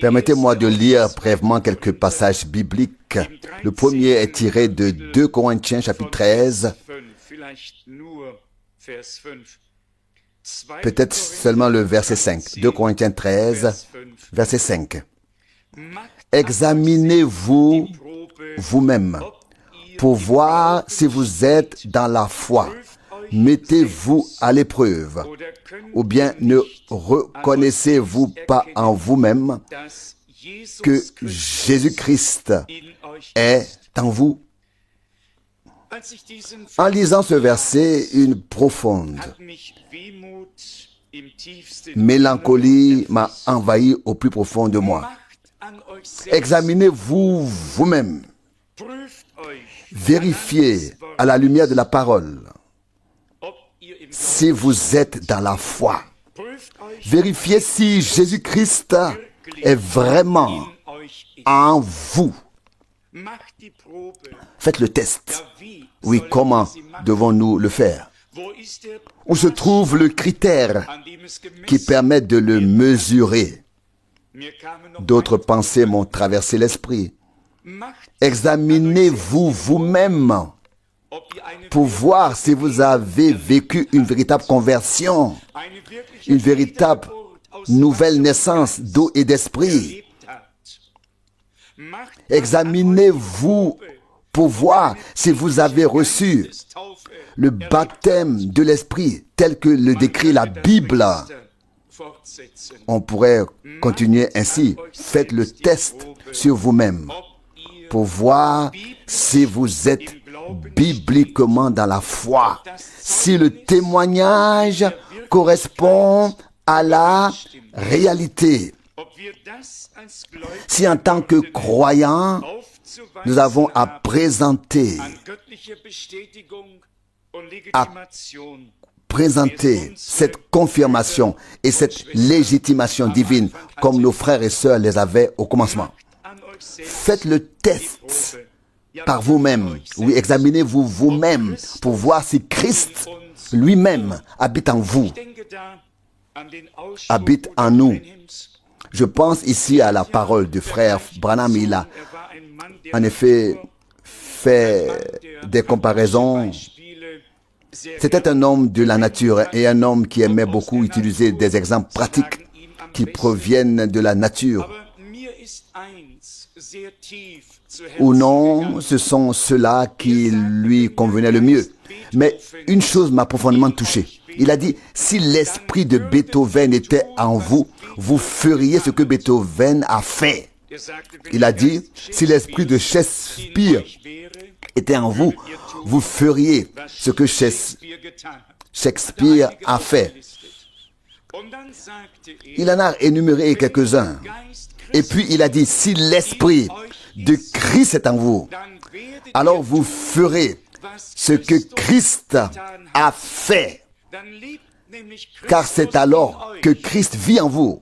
Permettez-moi de lire brièvement quelques passages bibliques. Le premier est tiré de 2 Corinthiens chapitre 13. Peut-être seulement le verset 5. 2 Corinthiens 13, verset 5. Examinez-vous vous-même pour voir si vous êtes dans la foi. Mettez-vous à l'épreuve. Ou bien ne reconnaissez-vous pas en vous-même que Jésus-Christ est en vous? En lisant ce verset, une profonde mélancolie m'a envahi au plus profond de moi. Examinez-vous vous-même. Vérifiez à la lumière de la parole si vous êtes dans la foi. Vérifiez si Jésus-Christ est vraiment en vous. Faites le test. Oui, comment devons-nous le faire? Où se trouve le critère qui permet de le mesurer? D'autres pensées m'ont traversé l'esprit. Examinez-vous vous-même pour voir si vous avez vécu une véritable conversion, une véritable nouvelle naissance d'eau et d'esprit. Examinez-vous pour voir si vous avez reçu le baptême de l'esprit tel que le décrit la Bible. On pourrait continuer ainsi. Faites le test sur vous-même pour voir si vous êtes bibliquement dans la foi, si le témoignage correspond à la réalité. Si en tant que croyants, nous avons à présenter cette confirmation et cette légitimation divine comme nos frères et sœurs les avaient au commencement. Faites le test par vous-même. Oui, examinez-vous vous-même pour voir si Christ lui-même habite en vous, habite en nous. Je pense ici à la parole du frère Branham. Il a en effet fait des comparaisons. C'était un homme de la nature et un homme qui aimait beaucoup utiliser des exemples pratiques qui proviennent de la nature. Ou non, ce sont ceux-là qui lui convenaient le mieux. Mais une chose m'a profondément touché. Il a dit, si l'esprit de Beethoven était en vous, vous feriez ce que Beethoven a fait. Il a dit, si l'esprit de Shakespeare était en vous, vous feriez ce que Shakespeare a fait. Il en a énuméré quelques-uns. Et puis il a dit, si l'esprit de Christ est en vous, alors vous ferez ce que Christ a fait. Car c'est alors que Christ vit en vous.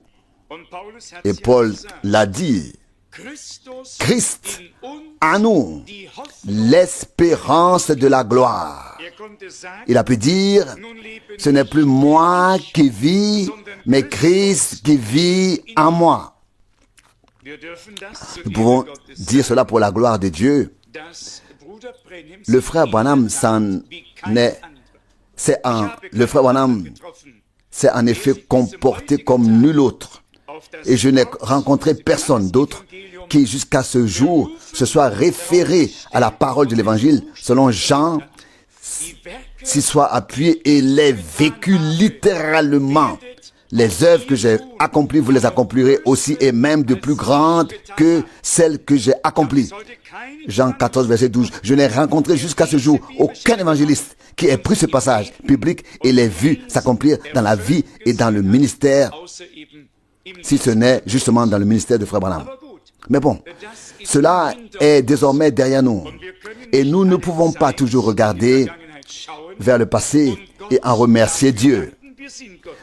Et Paul l'a dit, Christ en nous, l'espérance de la gloire. Il a pu dire, ce n'est plus moi qui vis, mais Christ qui vit en moi. Nous pouvons dire cela pour la gloire de Dieu. Le frère Branham le frère Branham s'est en effet comporté comme nul autre. Et je n'ai rencontré personne d'autre qui jusqu'à ce jour se soit référé à la parole de l'évangile selon Jean, s'y soit appuyé et l'ait vécu littéralement. Les œuvres que j'ai accomplies, vous les accomplirez aussi et même de plus grandes que celles que j'ai accomplies. Jean 14, verset 12. Je n'ai rencontré jusqu'à ce jour aucun évangéliste qui ait pris ce passage biblique et l'ait vu s'accomplir dans la vie et dans le ministère, si ce n'est justement dans le ministère de Frère Branham. Mais bon, cela est désormais derrière nous. Et nous ne pouvons pas toujours regarder vers le passé et en remercier Dieu.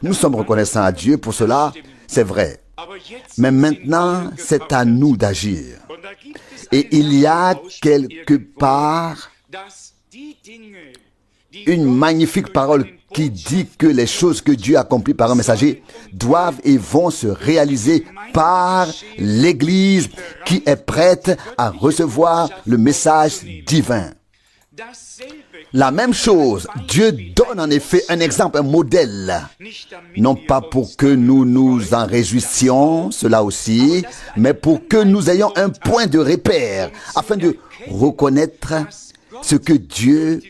Nous sommes reconnaissants à Dieu pour cela, c'est vrai. Mais maintenant, c'est à nous d'agir. Et il y a quelque part une magnifique parole qui dit que les choses que Dieu accomplit par un messager doivent et vont se réaliser par l'Église qui est prête à recevoir le message divin. La même chose, Dieu donne en effet un exemple, un modèle, non pas pour que nous nous en réjouissions, cela aussi, mais pour que nous ayons un point de repère, afin de reconnaître ce que Dieu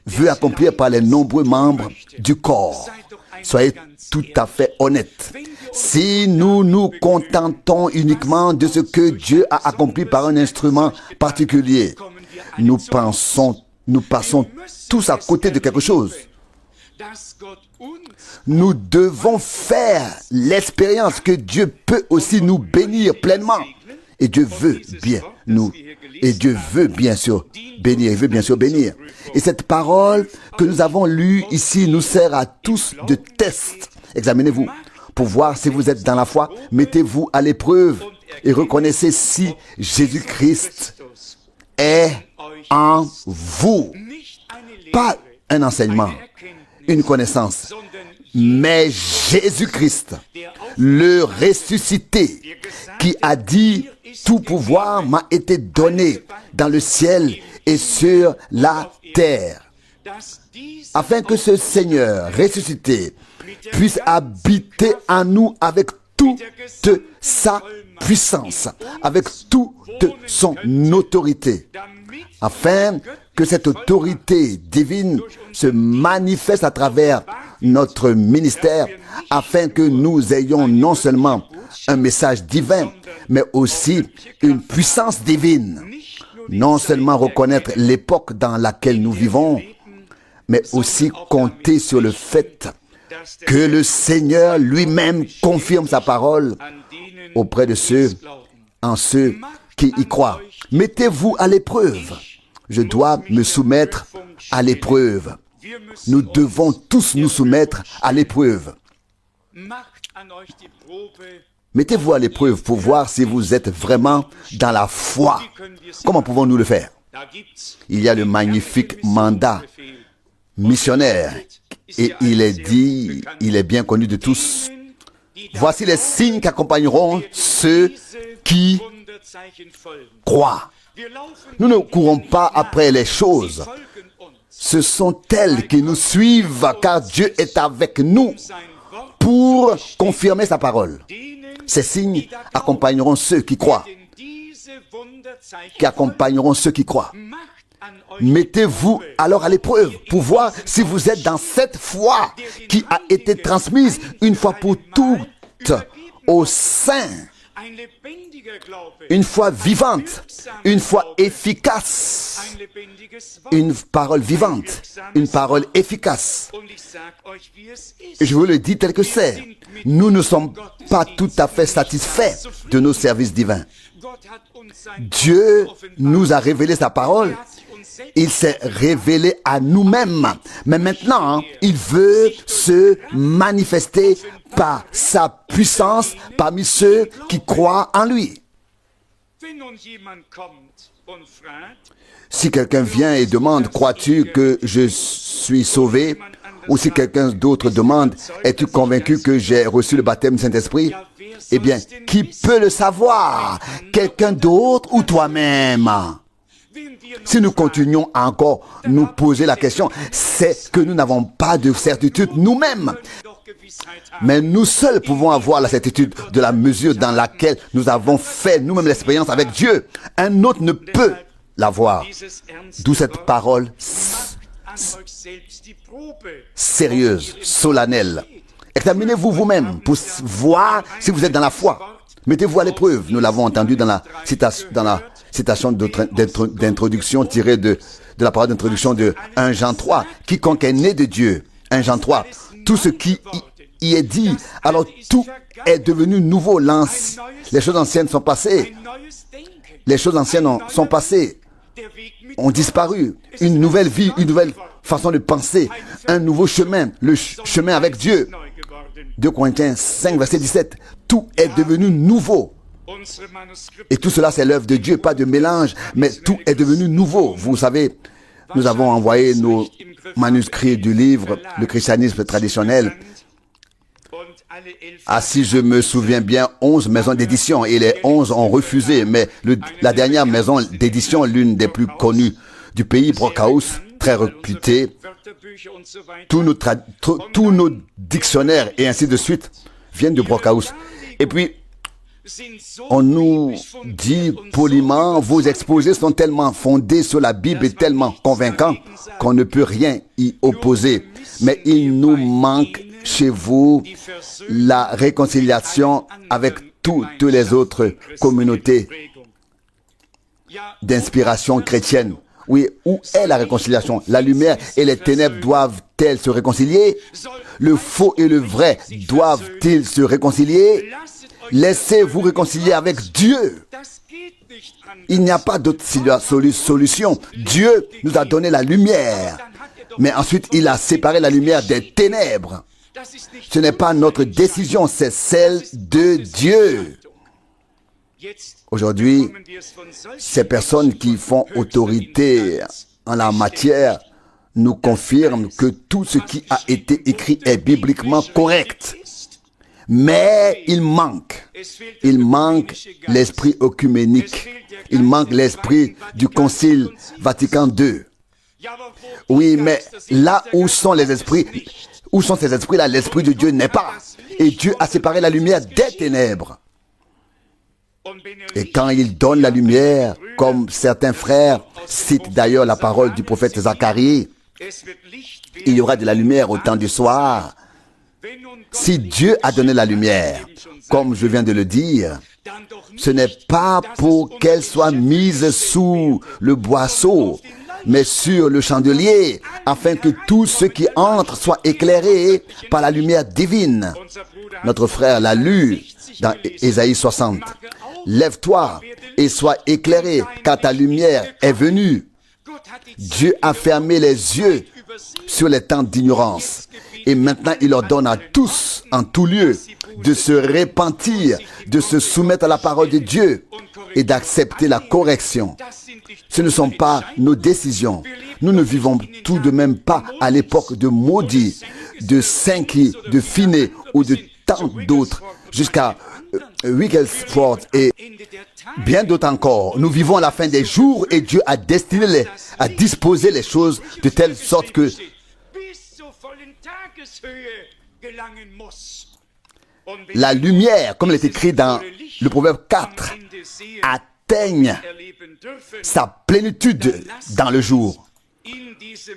veut accomplir par les nombreux membres du corps. Soyez tout à fait honnêtes. Si nous nous contentons uniquement de ce que Dieu a accompli par un instrument particulier, nous passons tous à côté de quelque chose. Nous devons faire l'expérience que Dieu peut aussi nous bénir pleinement. Et Dieu veut bien Dieu veut bien sûr bénir. Et cette parole que nous avons lue ici nous sert à tous de test. Examinez-vous pour voir si vous êtes dans la foi. Mettez-vous à l'épreuve et reconnaissez si Jésus-Christ est en vous. Pas un enseignement, une connaissance, mais Jésus-Christ, le ressuscité, qui a dit « Tout pouvoir m'a été donné dans le ciel et sur la terre » afin que ce Seigneur ressuscité puisse habiter en nous avec toute sa puissance, avec toute son autorité, afin que cette autorité divine se manifeste à travers notre ministère, afin que nous ayons non seulement un message divin, mais aussi une puissance divine. Non seulement reconnaître l'époque dans laquelle nous vivons, mais aussi compter sur le fait que le Seigneur lui-même confirme sa parole auprès de ceux qui y croient. Mettez-vous à l'épreuve. Je dois me soumettre à l'épreuve. Nous devons tous nous soumettre à l'épreuve. Mettez-vous à l'épreuve pour voir si vous êtes vraiment dans la foi. Comment pouvons-nous le faire? Il y a le magnifique mandat missionnaire et il est bien connu de tous. Voici les signes qui accompagneront ceux qui croient. Nous ne courons pas après les choses. Ce sont elles qui nous suivent car Dieu est avec nous pour confirmer sa parole. Ces signes accompagneront ceux qui croient. Mettez-vous alors à l'épreuve pour voir si vous êtes dans cette foi qui a été transmise une fois pour toutes au sein. Une foi vivante, une foi efficace, une parole vivante, une parole efficace. Je vous le dis tel que c'est. Nous ne sommes pas tout à fait satisfaits de nos services divins. Dieu nous a révélé sa parole. Il s'est révélé à nous-mêmes. Mais maintenant, il veut se manifester par sa puissance parmi ceux qui croient en lui. Si quelqu'un vient et demande, crois-tu que je suis sauvé? Ou si quelqu'un d'autre demande, es-tu convaincu que j'ai reçu le baptême du Saint-Esprit? Eh bien, qui peut le savoir? Quelqu'un d'autre ou toi-même? Si nous continuons à encore nous poser la question, c'est que nous n'avons pas de certitude nous-mêmes. Mais nous seuls pouvons avoir la certitude de la mesure dans laquelle nous avons fait nous-mêmes l'expérience avec Dieu. Un autre ne peut l'avoir. D'où cette parole sérieuse, solennelle. Examinez-vous vous-même pour voir si vous êtes dans la foi. Mettez-vous à l'épreuve. Nous l'avons entendu dans la citation d'introduction tirée de la parole d'introduction de 1 Jean 3. Quiconque est né de Dieu, 1 Jean 3, tout ce qui y est dit, alors tout est devenu nouveau. Les choses anciennes sont passées. Les choses anciennes sont passées, ont disparu. Une nouvelle vie, une nouvelle façon de penser, un nouveau chemin, le chemin avec Dieu. 2 Corinthiens 5, verset 17. Tout est devenu nouveau. Et tout cela, c'est l'œuvre de Dieu, pas de mélange, mais tout est devenu nouveau. Vous savez, nous avons envoyé nos manuscrits du livre Le christianisme traditionnel a, si je me souviens bien, 11 maisons d'édition et les 11 ont refusé, mais la dernière maison d'édition, l'une des plus connues du pays, Brockhaus, très réputée, tous nos dictionnaires et ainsi de suite viennent de Brockhaus. Et puis, on nous dit poliment, vos exposés sont tellement fondés sur la Bible et tellement convaincants qu'on ne peut rien y opposer. Mais il nous manque chez vous la réconciliation avec toutes les autres communautés d'inspiration chrétienne. Oui, où est la réconciliation? La lumière et les ténèbres doivent-elles se réconcilier? Le faux et le vrai doivent-ils se réconcilier? Laissez-vous réconcilier avec Dieu. Il n'y a pas d'autre solution. Dieu nous a donné la lumière, mais ensuite il a séparé la lumière des ténèbres. Ce n'est pas notre décision, c'est celle de Dieu. Aujourd'hui, ces personnes qui font autorité en la matière nous confirment que tout ce qui a été écrit est bibliquement correct. Mais il manque l'esprit œcuménique, il manque l'esprit du Concile Vatican II. Oui, mais là où sont les esprits, où sont ces esprits-là? L'esprit de Dieu n'est pas. Et Dieu a séparé la lumière des ténèbres. Et quand il donne la lumière, comme certains frères citent d'ailleurs la parole du prophète Zacharie, il y aura de la lumière au temps du soir. Si Dieu a donné la lumière, comme je viens de le dire, ce n'est pas pour qu'elle soit mise sous le boisseau, mais sur le chandelier, afin que tout ce qui entre soit éclairé par la lumière divine. Notre frère l'a lu dans Ésaïe 60. Lève-toi et sois éclairé, car ta lumière est venue. Dieu a fermé les yeux sur les temps d'ignorance. Et maintenant, il ordonne à tous, en tout lieu, de se repentir, de se soumettre à la parole de Dieu et d'accepter la correction. Ce ne sont pas nos décisions. Nous ne vivons tout de même pas à l'époque de Maudit, de Sankey, de Finney ou de tant d'autres, jusqu'à Wigglesworth et bien d'autres encore. Nous vivons à la fin des jours et Dieu a disposé les choses de telle sorte que la lumière, comme il est écrit dans le Proverbe 4, atteigne sa plénitude dans le jour.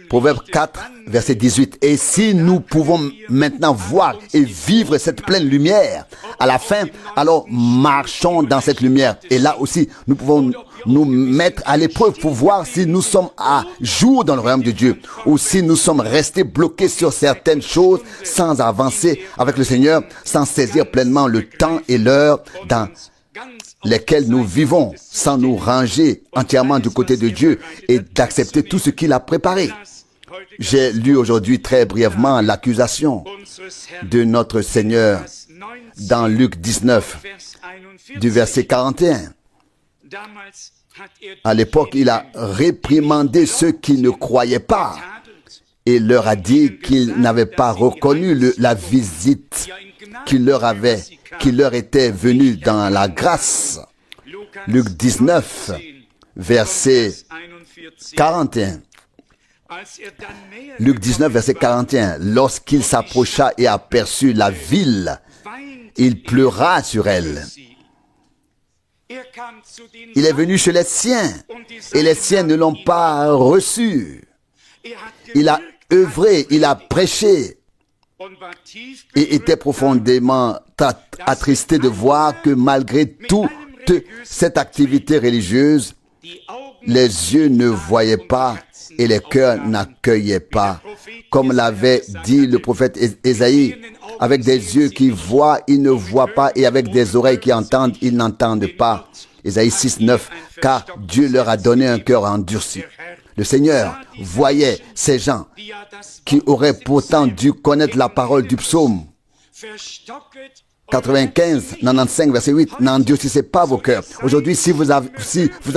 Proverbe 4, verset 18. Et si nous pouvons maintenant voir et vivre cette pleine lumière à la fin, alors marchons dans cette lumière. Et là aussi, nous pouvons nous mettre à l'épreuve pour voir si nous sommes à jour dans le royaume de Dieu ou si nous sommes restés bloqués sur certaines choses sans avancer avec le Seigneur, sans saisir pleinement le temps et l'heure dans lesquels nous vivons, sans nous ranger entièrement du côté de Dieu et d'accepter tout ce qu'il a préparé. J'ai lu aujourd'hui très brièvement l'accusation de notre Seigneur dans Luc 19, du verset 41. À l'époque, il a réprimandé ceux qui ne croyaient pas et leur a dit qu'ils n'avaient pas reconnu la visite qui leur était venue dans la grâce. Luc 19, verset 41. Luc 19, verset 41. Lorsqu'il s'approcha et aperçut la ville, il pleura sur elle. Il est venu chez les siens, et les siens ne l'ont pas reçu. Il a œuvré, il a prêché, et était profondément attristé de voir que malgré toute cette activité religieuse, les yeux ne voyaient pas et les cœurs n'accueillaient pas. Comme l'avait dit le prophète Ésaïe, avec des yeux qui voient, ils ne voient pas, et avec des oreilles qui entendent, ils n'entendent pas. Ésaïe 6, 9, car Dieu leur a donné un cœur endurci. Le Seigneur voyait ces gens qui auraient pourtant dû connaître la parole du psaume 95, 95, verset 8. N'endurcissez pas vos cœurs. Aujourd'hui, si vous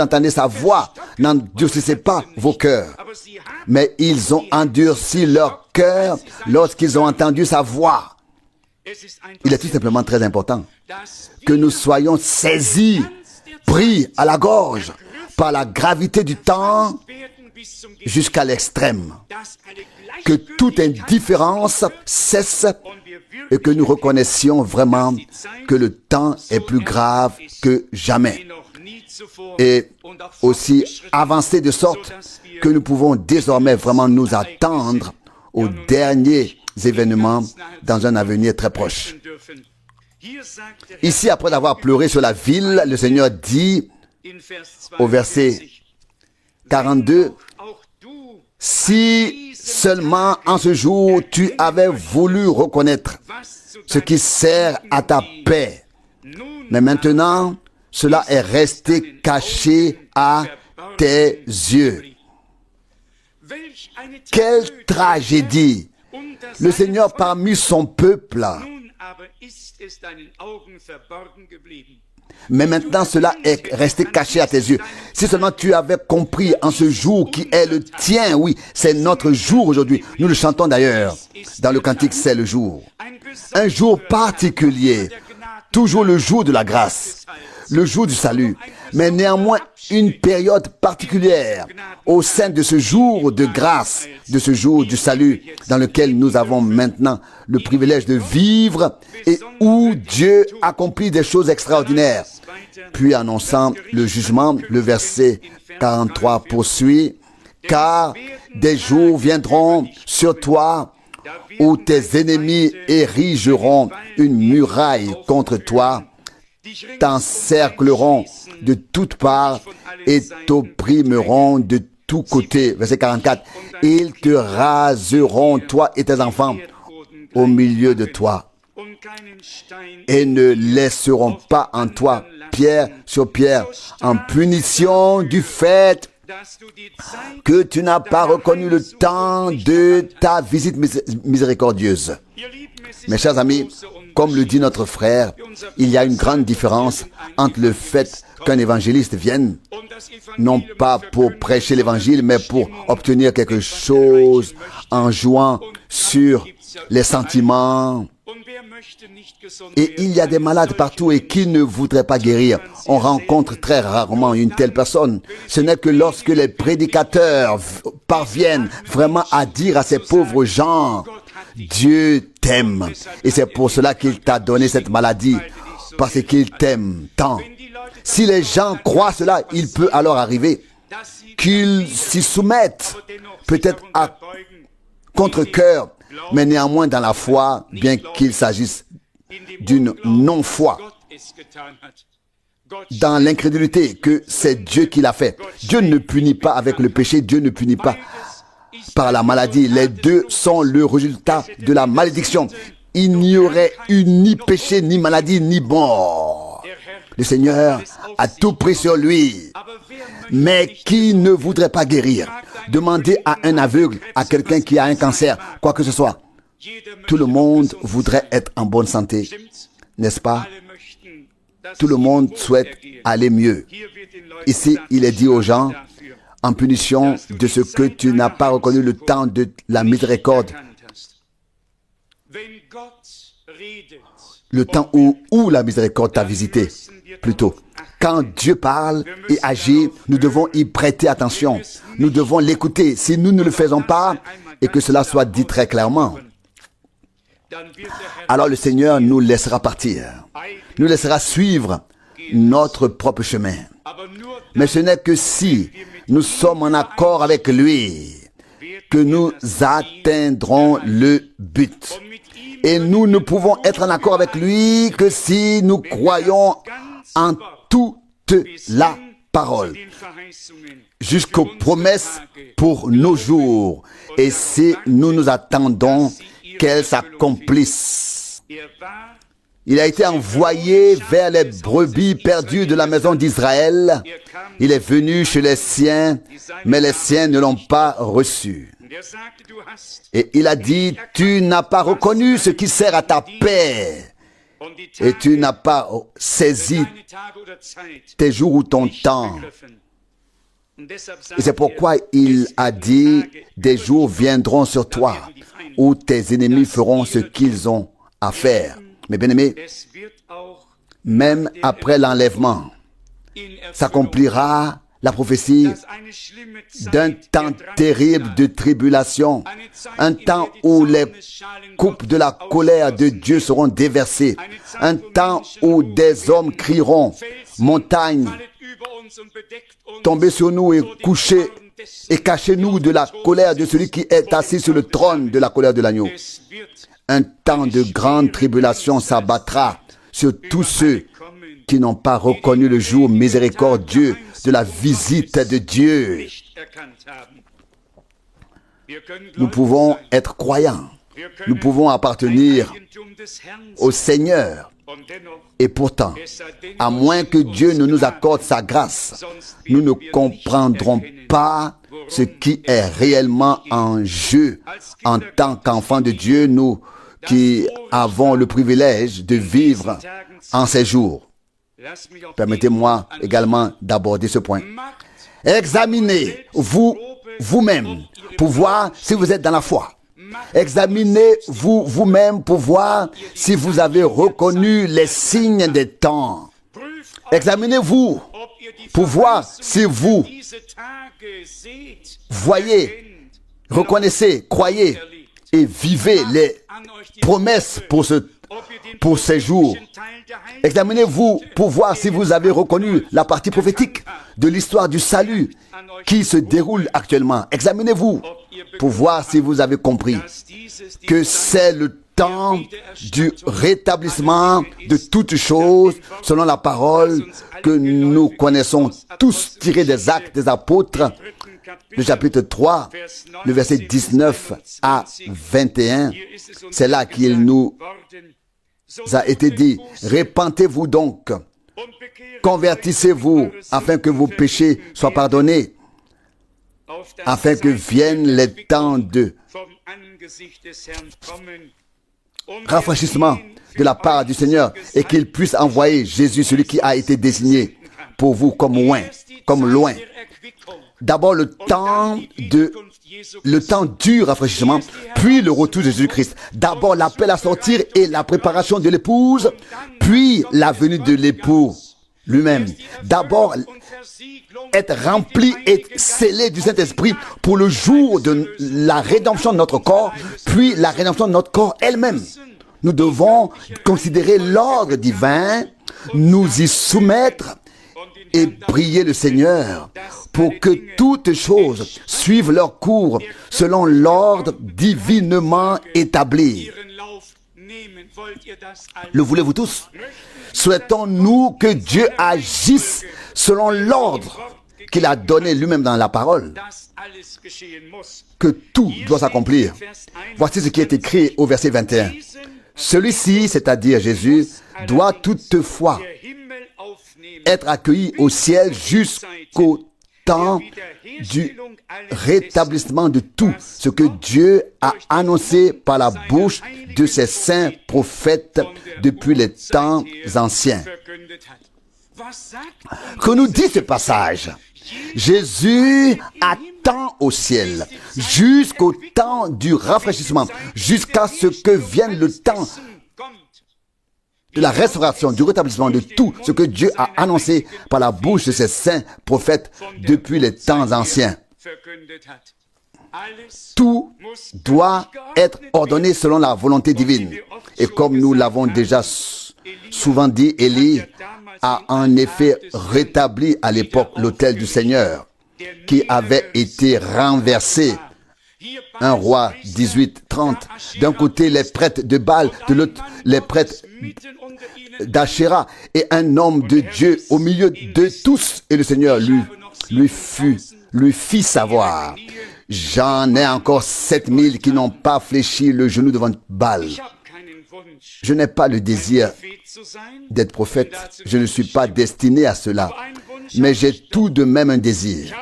entendez sa voix, n'endurcissez pas vos cœurs. mais ils ont endurci leur cœur lorsqu'ils ont entendu sa voix. Il est tout simplement très important que nous soyons saisis, pris à la gorge par la gravité du temps jusqu'à l'extrême. Que toute indifférence cesse et que nous reconnaissions vraiment que le temps est plus grave que jamais. Et aussi avancer de sorte que nous pouvons désormais vraiment nous attendre aux derniers événements dans un avenir très proche. Ici, après avoir pleuré sur la ville, le Seigneur dit au verset 42, « Si seulement en ce jour tu avais voulu reconnaître ce qui sert à ta paix, mais maintenant cela est resté caché à tes yeux. » Quelle tragédie! Le Seigneur parmi son peuple. Mais maintenant cela est resté caché à tes yeux. Si seulement tu avais compris en ce jour qui est le tien, oui, c'est notre jour aujourd'hui. Nous le chantons d'ailleurs dans le cantique, c'est le jour. Un jour particulier, toujours le jour de la grâce, le jour du salut, mais néanmoins une période particulière au sein de ce jour de grâce, de ce jour du salut, dans lequel nous avons maintenant le privilège de vivre et où Dieu accomplit des choses extraordinaires. Puis annonçant le jugement, le verset 43 poursuit, « Car des jours viendront sur toi où tes ennemis érigeront une muraille contre toi, t'encercleront de toutes parts et t'opprimeront de tous côtés. » Verset 44. « Ils te raseront, toi et tes enfants, au milieu de toi, et ne laisseront pas en toi pierre sur pierre, en punition du fait que tu n'as pas reconnu le temps de ta visite miséricordieuse. » Mes chers amis, comme le dit notre frère, il y a une grande différence entre le fait qu'un évangéliste vienne, non pas pour prêcher l'évangile, mais pour obtenir quelque chose en jouant sur les sentiments. Et il y a des malades partout et qui ne voudraient pas guérir. On rencontre très rarement une telle personne. Ce n'est que lorsque les prédicateurs parviennent vraiment à dire à ces pauvres gens, Dieu t'aime. Et c'est pour cela qu'il t'a donné cette maladie, parce qu'il t'aime tant. Si les gens croient cela, il peut alors arriver qu'ils s'y soumettent, peut-être à contre-cœur, mais néanmoins dans la foi, bien qu'il s'agisse d'une non-foi, dans l'incrédulité que c'est Dieu qui l'a fait. Dieu ne punit pas avec le péché, Dieu ne punit pas par la maladie. Les deux sont le résultat de la malédiction. Il n'y aurait eu ni péché, ni maladie, ni mort. Le Seigneur a tout pris sur lui. Mais qui ne voudrait pas guérir? Demandez à un aveugle, à quelqu'un qui a un cancer, quoi que ce soit. Tout le monde voudrait être en bonne santé, n'est-ce pas? Tout le monde souhaite aller mieux. Ici, il est dit aux gens, en punition de ce que tu n'as pas reconnu le temps de la miséricorde, le temps où la miséricorde t'a visité, plutôt. Quand Dieu parle et agit, nous devons y prêter attention. Nous devons l'écouter. Si nous ne le faisons pas, et que cela soit dit très clairement, alors le Seigneur nous laissera partir, nous laissera suivre notre propre chemin. Mais ce n'est que si nous sommes en accord avec lui que nous atteindrons le but. Et nous ne pouvons être en accord avec lui que si nous croyons en toute la parole, jusqu'aux promesses pour nos jours. Et si nous nous attendons qu'elles s'accomplissent. Il a été envoyé vers les brebis perdues de la maison d'Israël. Il est venu chez les siens, mais les siens ne l'ont pas reçu. Et il a dit, tu n'as pas reconnu ce qui sert à ta paix. Et tu n'as pas saisi tes jours ou ton temps. Et c'est pourquoi il a dit, des jours viendront sur toi où tes ennemis feront ce qu'ils ont à faire. Mais bien aimés, même après l'enlèvement, s'accomplira la prophétie d'un temps terrible de tribulation, un temps où les coupes de la colère de Dieu seront déversées, un temps où des hommes crieront, montagne, tombez sur nous et couchez et cachez-nous de la colère de celui qui est assis sur le trône de la colère de l'agneau. Un temps de grande tribulation s'abattra sur tous ceux qui n'ont pas reconnu le jour miséricordieux de la visite de Dieu. Nous pouvons être croyants, nous pouvons appartenir au Seigneur. Et pourtant, à moins que Dieu ne nous accorde sa grâce, nous ne comprendrons pas ce qui est réellement en jeu en tant qu'enfants de Dieu, nous qui avons le privilège de vivre en ces jours. Permettez-moi également d'aborder ce point. Examinez vous-même pour voir si vous êtes dans la foi. Examinez-vous vous-même pour voir si vous avez reconnu les signes des temps. Examinez-vous pour voir si vous voyez, reconnaissez, croyez et vivez les promesses pour ces jours. Examinez-vous pour voir si vous avez reconnu la partie prophétique de l'histoire du salut qui se déroule actuellement. Examinez-vous pour voir si vous avez compris que c'est le temps du rétablissement de toutes choses selon la parole que nous connaissons tous tirée des Actes des Apôtres, le chapitre 3, le verset 19 à 21. C'est là qu'il nous a été dit, repentez-vous donc, convertissez-vous afin que vos péchés soient pardonnés, afin que viennent les temps de rafraîchissement de la part du Seigneur et qu'il puisse envoyer Jésus, celui qui a été désigné pour vous comme loin. D'abord le temps du rafraîchissement, puis le retour de Jésus-Christ. D'abord l'appel à sortir et la préparation de l'épouse, puis la venue de l'époux lui-même. D'abord être rempli et scellé du Saint-Esprit pour le jour de la rédemption de notre corps, puis la rédemption de notre corps elle-même. Nous devons considérer l'ordre divin, nous y soumettre et prier le Seigneur pour que toutes choses suivent leur cours selon l'ordre divinement établi. Le voulez-vous tous? Souhaitons-nous que Dieu agisse selon l'ordre qu'il a donné lui-même dans la parole, que tout doit s'accomplir. Voici ce qui est écrit au verset 21. Celui-ci, c'est-à-dire Jésus, doit toutefois être accueilli au ciel jusqu'au temps du rétablissement de tout ce que Dieu a annoncé par la bouche de ses saints prophètes depuis les temps anciens. Que nous dit ce passage? Jésus attend au ciel jusqu'au temps du rafraîchissement, jusqu'à ce que vienne le temps de la restauration, du rétablissement de tout ce que Dieu a annoncé par la bouche de ses saints prophètes depuis les temps anciens. Tout doit être ordonné selon la volonté divine. Et comme nous l'avons déjà souvent dit, Élie a en effet rétabli à l'époque l'autel du Seigneur qui avait été renversé. 1 Roi 18:30. D'un côté les prêtres de Baal, de l'autre les prêtres d'Achéra, et un homme de Dieu au milieu de tous. Et le Seigneur lui fit savoir: j'en ai encore 7000 qui n'ont pas fléchi le genou devant Baal. Je n'ai pas le désir d'être prophète. Je ne suis pas destiné à cela. Mais j'ai tout de même un désir.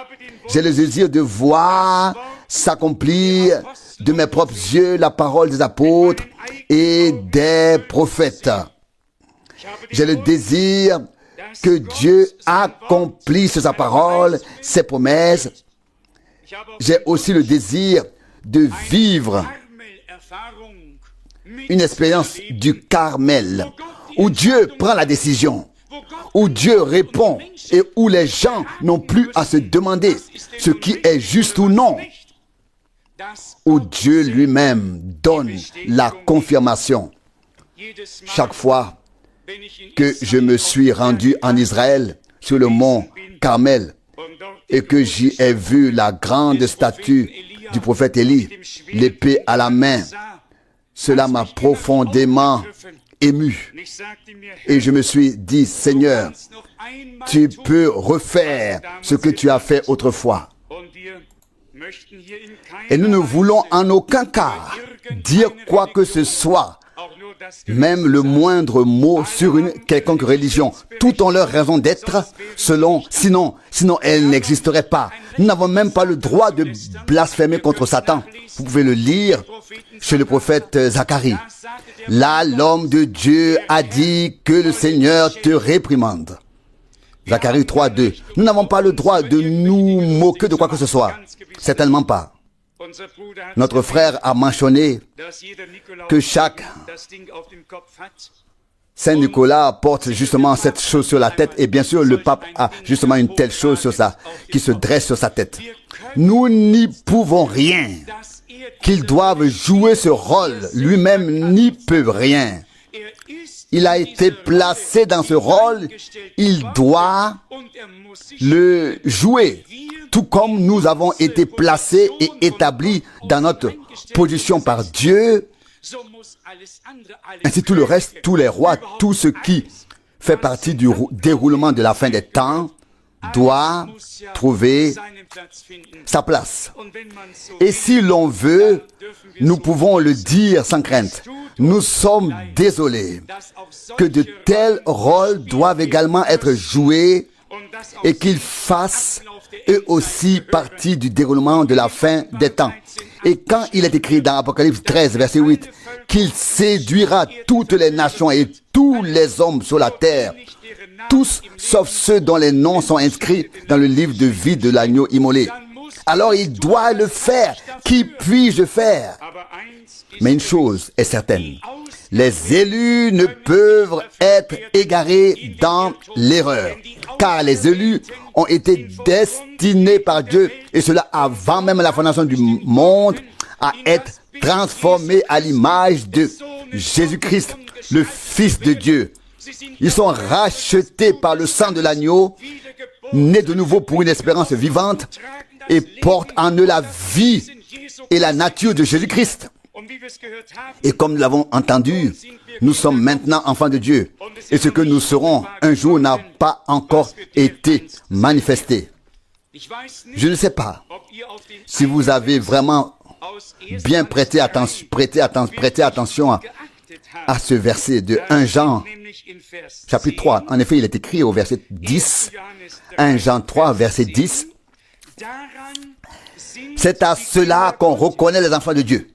J'ai le désir de voir s'accomplir de mes propres yeux la parole des apôtres et des prophètes. J'ai le désir que Dieu accomplisse sa parole, ses promesses. J'ai aussi le désir de vivre une expérience du Carmel, où Dieu prend la décision, où Dieu répond et où les gens n'ont plus à se demander ce qui est juste ou non, où Dieu lui-même donne la confirmation. Chaque fois que je me suis rendu en Israël, sur le mont Carmel, et que j'y ai vu la grande statue du prophète Élie, l'épée à la main, cela m'a profondément ému. Et je me suis dit, Seigneur, tu peux refaire ce que tu as fait autrefois. Et nous ne voulons en aucun cas dire quoi que ce soit, même le moindre mot sur une quelconque religion. Toutes ont leur raison d'être, sinon elles n'existeraient pas. Nous n'avons même pas le droit de blasphémer contre Satan. Vous pouvez le lire chez le prophète Zacharie. Là, l'homme de Dieu a dit que le Seigneur te réprimande. Zacharie 3:2. Nous n'avons pas le droit de nous moquer de quoi que ce soit. Certainement pas. Notre frère a mentionné que chaque Saint Nicolas porte justement cette chose sur la tête, et bien sûr le pape a justement une telle chose sur ça, qui se dresse sur sa tête. Nous n'y pouvons rien. Qu'ils doivent jouer ce rôle, lui-même n'y peut rien. Il a été placé dans ce rôle, il doit le jouer, tout comme nous avons été placés et établis dans notre position par Dieu. Ainsi tout le reste, tous les rois, tout ce qui fait partie du déroulement de la fin des temps doit trouver sa place. Et si l'on veut, nous pouvons le dire sans crainte. Nous sommes désolés que de tels rôles doivent également être joués et qu'ils fassent eux aussi partie du déroulement de la fin des temps. Et quand il est écrit dans Apocalypse 13, verset 8, qu'il séduira toutes les nations et tous les hommes sur la terre, tous sauf ceux dont les noms sont inscrits dans le livre de vie de l'agneau immolé. Alors il doit le faire. Qui puis-je faire? Mais une chose est certaine. Les élus ne peuvent être égarés dans l'erreur, car les élus ont été destinés par Dieu, et cela avant même la fondation du monde, à être transformés à l'image de Jésus-Christ, le Fils de Dieu. Ils sont rachetés par le sang de l'agneau, nés de nouveau pour une espérance vivante, et portent en eux la vie et la nature de Jésus-Christ. Et comme nous l'avons entendu, nous sommes maintenant enfants de Dieu. Et ce que nous serons un jour n'a pas encore été manifesté. Je ne sais pas si vous avez vraiment bien prêté attention à ce verset de 1 Jean, chapitre 3. En effet, il est écrit au verset 10, 1 Jean 3, verset 10. C'est à cela qu'on reconnaît les enfants de Dieu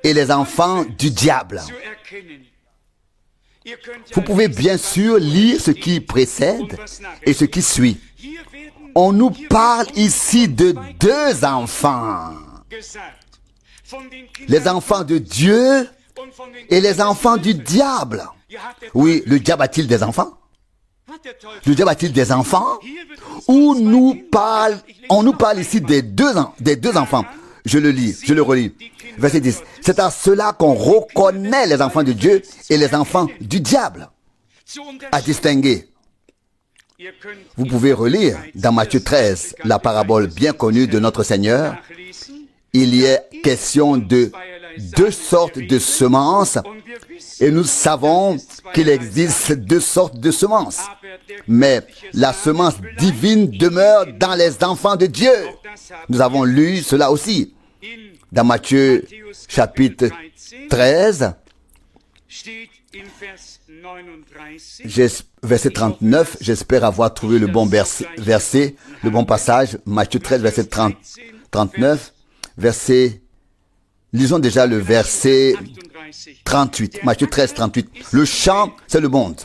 et les enfants du diable. Vous pouvez bien sûr lire ce qui précède et ce qui suit. On nous parle ici de deux enfants. Les enfants de Dieu et les enfants du diable. Oui, le diable a-t-il des enfants? Le diable a-t-il des enfants? On nous parle ici des deux enfants. Je le lis, je le relis. Verset 10. C'est à cela qu'on reconnaît les enfants de Dieu et les enfants du diable. À distinguer. Vous pouvez relire dans Matthieu 13 la parabole bien connue de notre Seigneur. Il y est question de deux sortes de semences et nous savons qu'il existe deux sortes de semences. Mais la semence divine demeure dans les enfants de Dieu. Nous avons lu cela aussi dans Matthieu chapitre 13, verset 39. J'espère avoir trouvé le bon verset, le bon passage. Matthieu 13, verset 39, verset... Lisons déjà le verset 38. Matthieu 13, 38. Le champ, c'est le monde.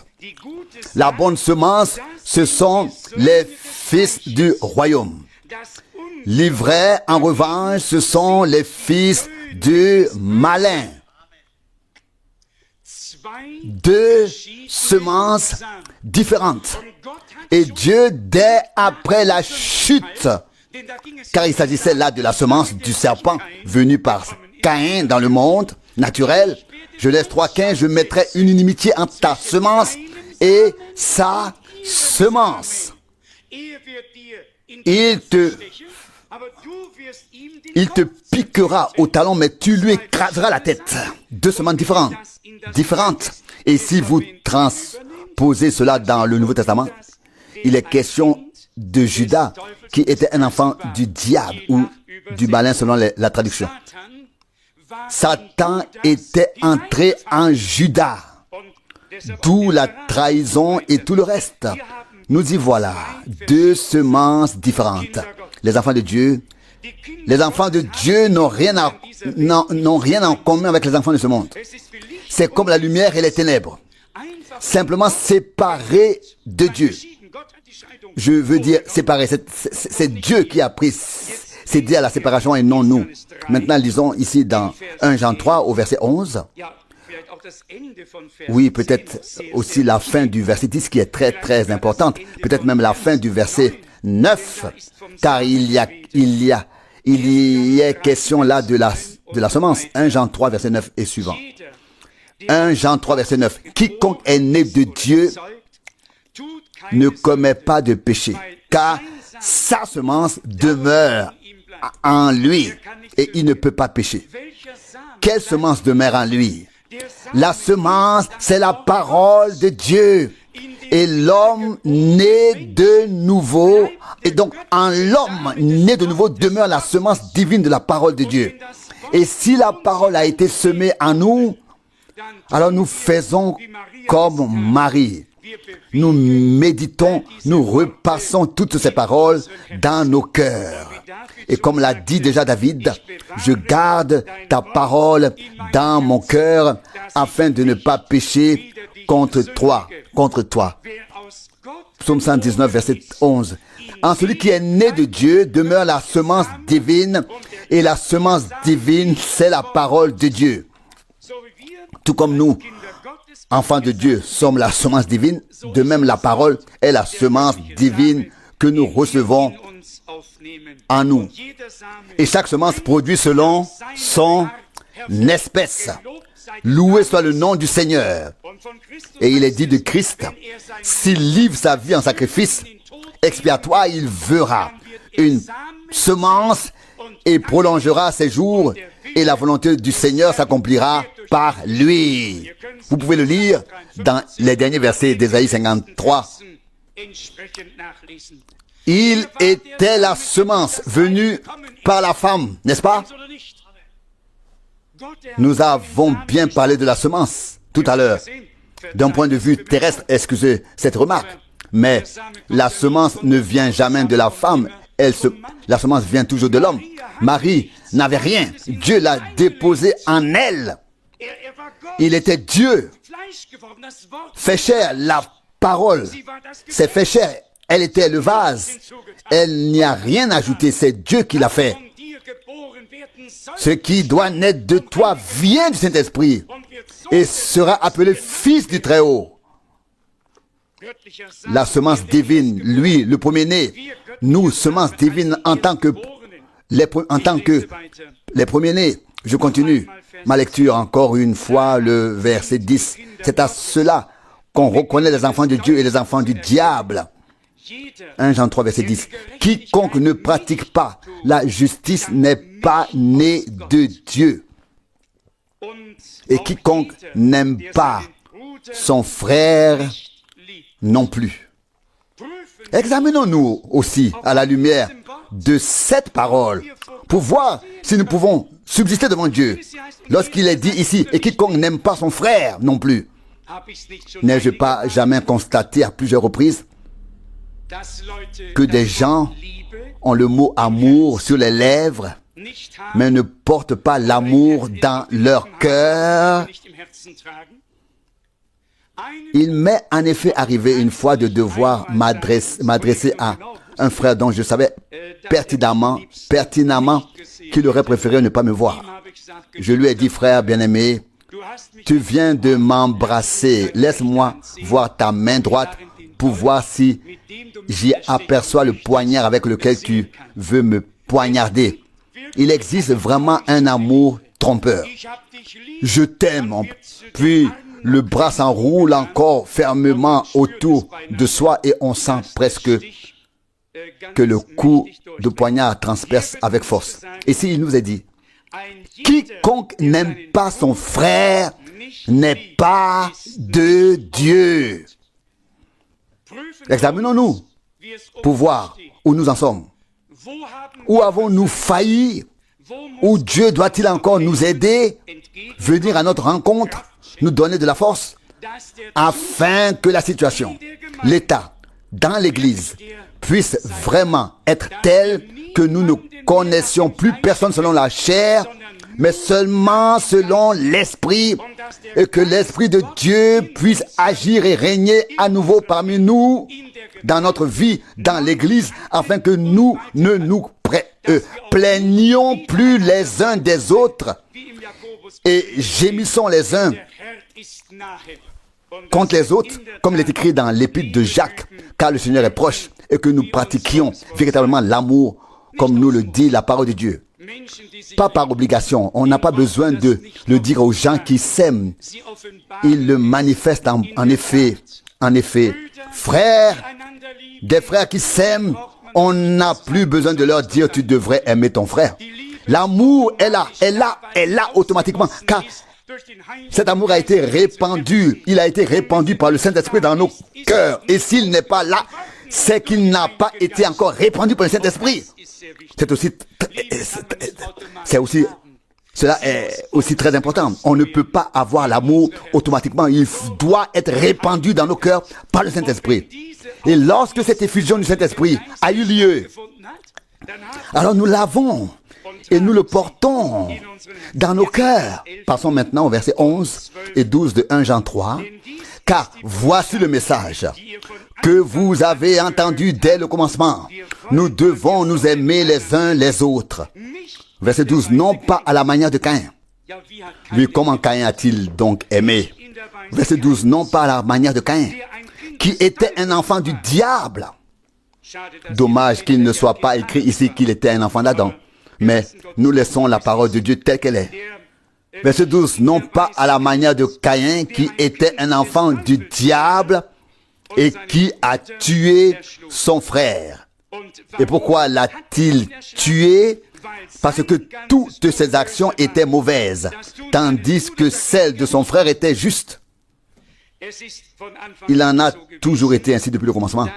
La bonne semence, ce sont les fils du royaume. L'ivraie, en revanche, ce sont les fils du malin. Deux semences différentes. Et Dieu, dès après la chute, car il s'agissait là de la semence du serpent venue par Caïn dans le monde naturel, Genèse 3,15, je mettrai une inimitié entre ta semence et sa semence. Il te piquera au talon, mais tu lui écraseras la tête. Deux semences différentes. Et si vous transposez cela dans le Nouveau Testament, il est question de Judas, qui était un enfant du diable ou du malin selon la traduction. Satan était entré en Judas, d'où la trahison et tout le reste. Nous y voilà, deux semences différentes. Les enfants de Dieu n'ont rien en commun avec les enfants de ce monde. C'est comme la lumière et les ténèbres, simplement séparés de Dieu. Je veux dire séparés, c'est Dieu qui a pris cédé à la séparation et non nous. Maintenant, lisons ici dans 1 Jean 3 au verset 11. Oui, peut-être aussi la fin du verset 10 qui est très très importante. Peut-être même la fin du verset 9, car il y est question là de la semence. 1 Jean 3 verset 9 et suivant. 1 Jean 3 verset 9. Quiconque est né de Dieu ne commet pas de péché, car sa semence demeure en lui et il ne peut pas pécher. Quelle semence demeure en lui? La semence, c'est la parole de Dieu. Et l'homme né de nouveau, et donc en l'homme né de nouveau demeure la semence divine de la parole de Dieu. Et si la parole a été semée en nous, alors nous faisons comme Marie. Nous méditons, nous repassons toutes ces paroles dans nos cœurs. Et comme l'a dit déjà David, je garde ta parole dans mon cœur afin de ne pas pécher contre toi. Psaume 119, verset 11. En celui qui est né de Dieu demeure la semence divine, et la semence divine, c'est la parole de Dieu. Tout comme nous, enfants de Dieu, sommes la semence divine, de même la parole est la semence divine que nous recevons en nous. Et chaque semence produit selon son espèce. Loué soit le nom du Seigneur. Et il est dit de Christ, s'il livre sa vie en sacrifice expiatoire, il verra une semence et prolongera ses jours, et la volonté du Seigneur s'accomplira par lui. Vous pouvez le lire dans les derniers versets d'Ésaïe 53. Il était la semence venue par la femme, n'est-ce pas? Nous avons bien parlé de la semence tout à l'heure. D'un point de vue terrestre, excusez cette remarque, mais la semence ne vient jamais de la femme, la semence vient toujours de l'homme. Marie n'avait rien, Dieu l'a déposé en elle. Il était Dieu, fait chair, la parole s'est fait chair, elle était le vase, elle n'y a rien ajouté, c'est Dieu qui l'a fait. Ce qui doit naître de toi vient du Saint-Esprit et sera appelé Fils du Très-Haut. La semence divine, lui, le premier-né, nous, semence divine en tant que les premiers-nés. Je continue ma lecture encore une fois, le verset 10. C'est à cela qu'on reconnaît les enfants de Dieu et les enfants du diable. 1 Jean 3, verset 10. Quiconque ne pratique pas la justice n'est pas né de Dieu. Et quiconque n'aime pas son frère non plus. Examinons-nous aussi à la lumière de cette parole pour voir si nous pouvons subsister devant Dieu. Lorsqu'il est dit ici, et quiconque n'aime pas son frère non plus, n'ai-je pas jamais constaté à plusieurs reprises que des gens ont le mot amour sur les lèvres, mais ne portent pas l'amour dans leur cœur? Il m'est en effet arrivé une fois de devoir m'adresser à un frère dont je savais pertinemment qu'il aurait préféré ne pas me voir. Je lui ai dit, frère bien-aimé, tu viens de m'embrasser, laisse-moi voir ta main droite pour voir si j'y aperçois le poignard avec lequel tu veux me poignarder. Il existe vraiment un amour trompeur. Je t'aime, puis le bras s'enroule encore fermement autour de soi et on sent presque que le coup de poignard transperce avec force. Ici, il nous est dit, quiconque n'aime pas son frère n'est pas de Dieu. Examinons-nous pour voir où nous en sommes. Où avons-nous failli? Où Dieu doit-il encore nous aider, venir à notre rencontre, nous donner de la force, afin que la situation, l'état, dans l'Église, puisse vraiment être tel que nous ne connaissions plus personne selon la chair, mais seulement selon l'Esprit, et que l'Esprit de Dieu puisse agir et régner à nouveau parmi nous, dans notre vie, dans l'Église, afin que nous ne nous plaignions plus les uns des autres et gémissons les uns contre les autres, comme il est écrit dans l'épître de Jacques, car le Seigneur est proche, et que nous pratiquions véritablement l'amour, comme nous le dit la parole de Dieu. Pas par obligation, on n'a pas besoin de le dire aux gens qui s'aiment. Ils le manifestent en effet. Frères, des frères qui s'aiment, on n'a plus besoin de leur dire tu devrais aimer ton frère. L'amour est là automatiquement, car cet amour a été répandu. Il a été répandu par le Saint-Esprit dans nos cœurs. Et s'il n'est pas là, c'est qu'il n'a pas été encore répandu par le Saint-Esprit. Cela est aussi très important. On ne peut pas avoir l'amour automatiquement. Il doit être répandu dans nos cœurs par le Saint-Esprit. Et lorsque cette effusion du Saint-Esprit a eu lieu, alors nous l'avons et nous le portons dans nos cœurs. Passons maintenant au verset 11 et 12 de 1 Jean 3. Car voici le message que vous avez entendu dès le commencement. Nous devons nous aimer les uns les autres. Verset 12. Non pas à la manière de Caïn. Lui, comment Caïn a-t-il donc aimé? Verset 12. Non pas à la manière de Caïn, qui était un enfant du diable. Dommage qu'il ne soit pas écrit ici qu'il était un enfant d'Adam. Mais nous laissons la parole de Dieu telle qu'elle est. Verset 12. Non pas à la manière de Caïn, qui était un enfant du diable et qui a tué son frère. Et pourquoi l'a-t-il tué? Parce que toutes ses actions étaient mauvaises, tandis que celles de son frère étaient justes. Il en a toujours été ainsi depuis le commencement.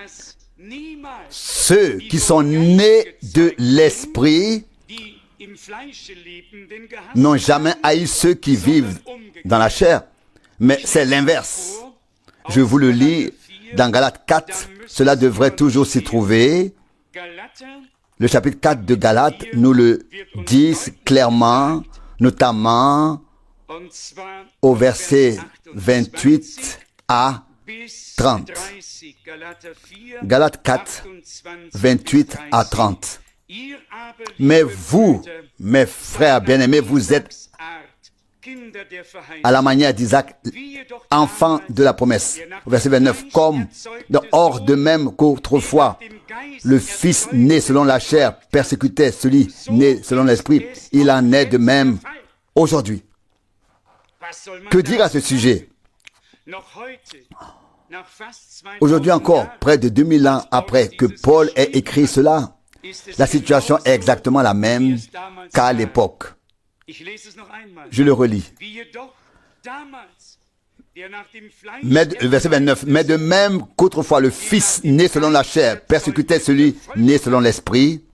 Ceux qui sont nés de l'Esprit n'ont jamais haï ceux qui vivent dans la chair, mais c'est l'inverse. Je vous le lis dans Galates 4, cela devrait toujours s'y trouver. Le chapitre 4 de Galates nous le dit clairement, notamment au verset 28 à 30. Galates 4, 28 à 30. Mais vous, mes frères bien-aimés, vous êtes à la manière d'Isaac, enfant de la promesse. Verset 29. Comme hors de même qu'autrefois, le fils né selon la chair persécutait celui né selon l'esprit, il en est de même aujourd'hui. Que dire à ce sujet? Aujourd'hui encore, près de 2000 ans après que Paul ait écrit cela, la situation est exactement la même qu'à l'époque. Je le relis. Verset 29. Mais de même qu'autrefois le fils né selon la chair persécutait celui né selon l'esprit,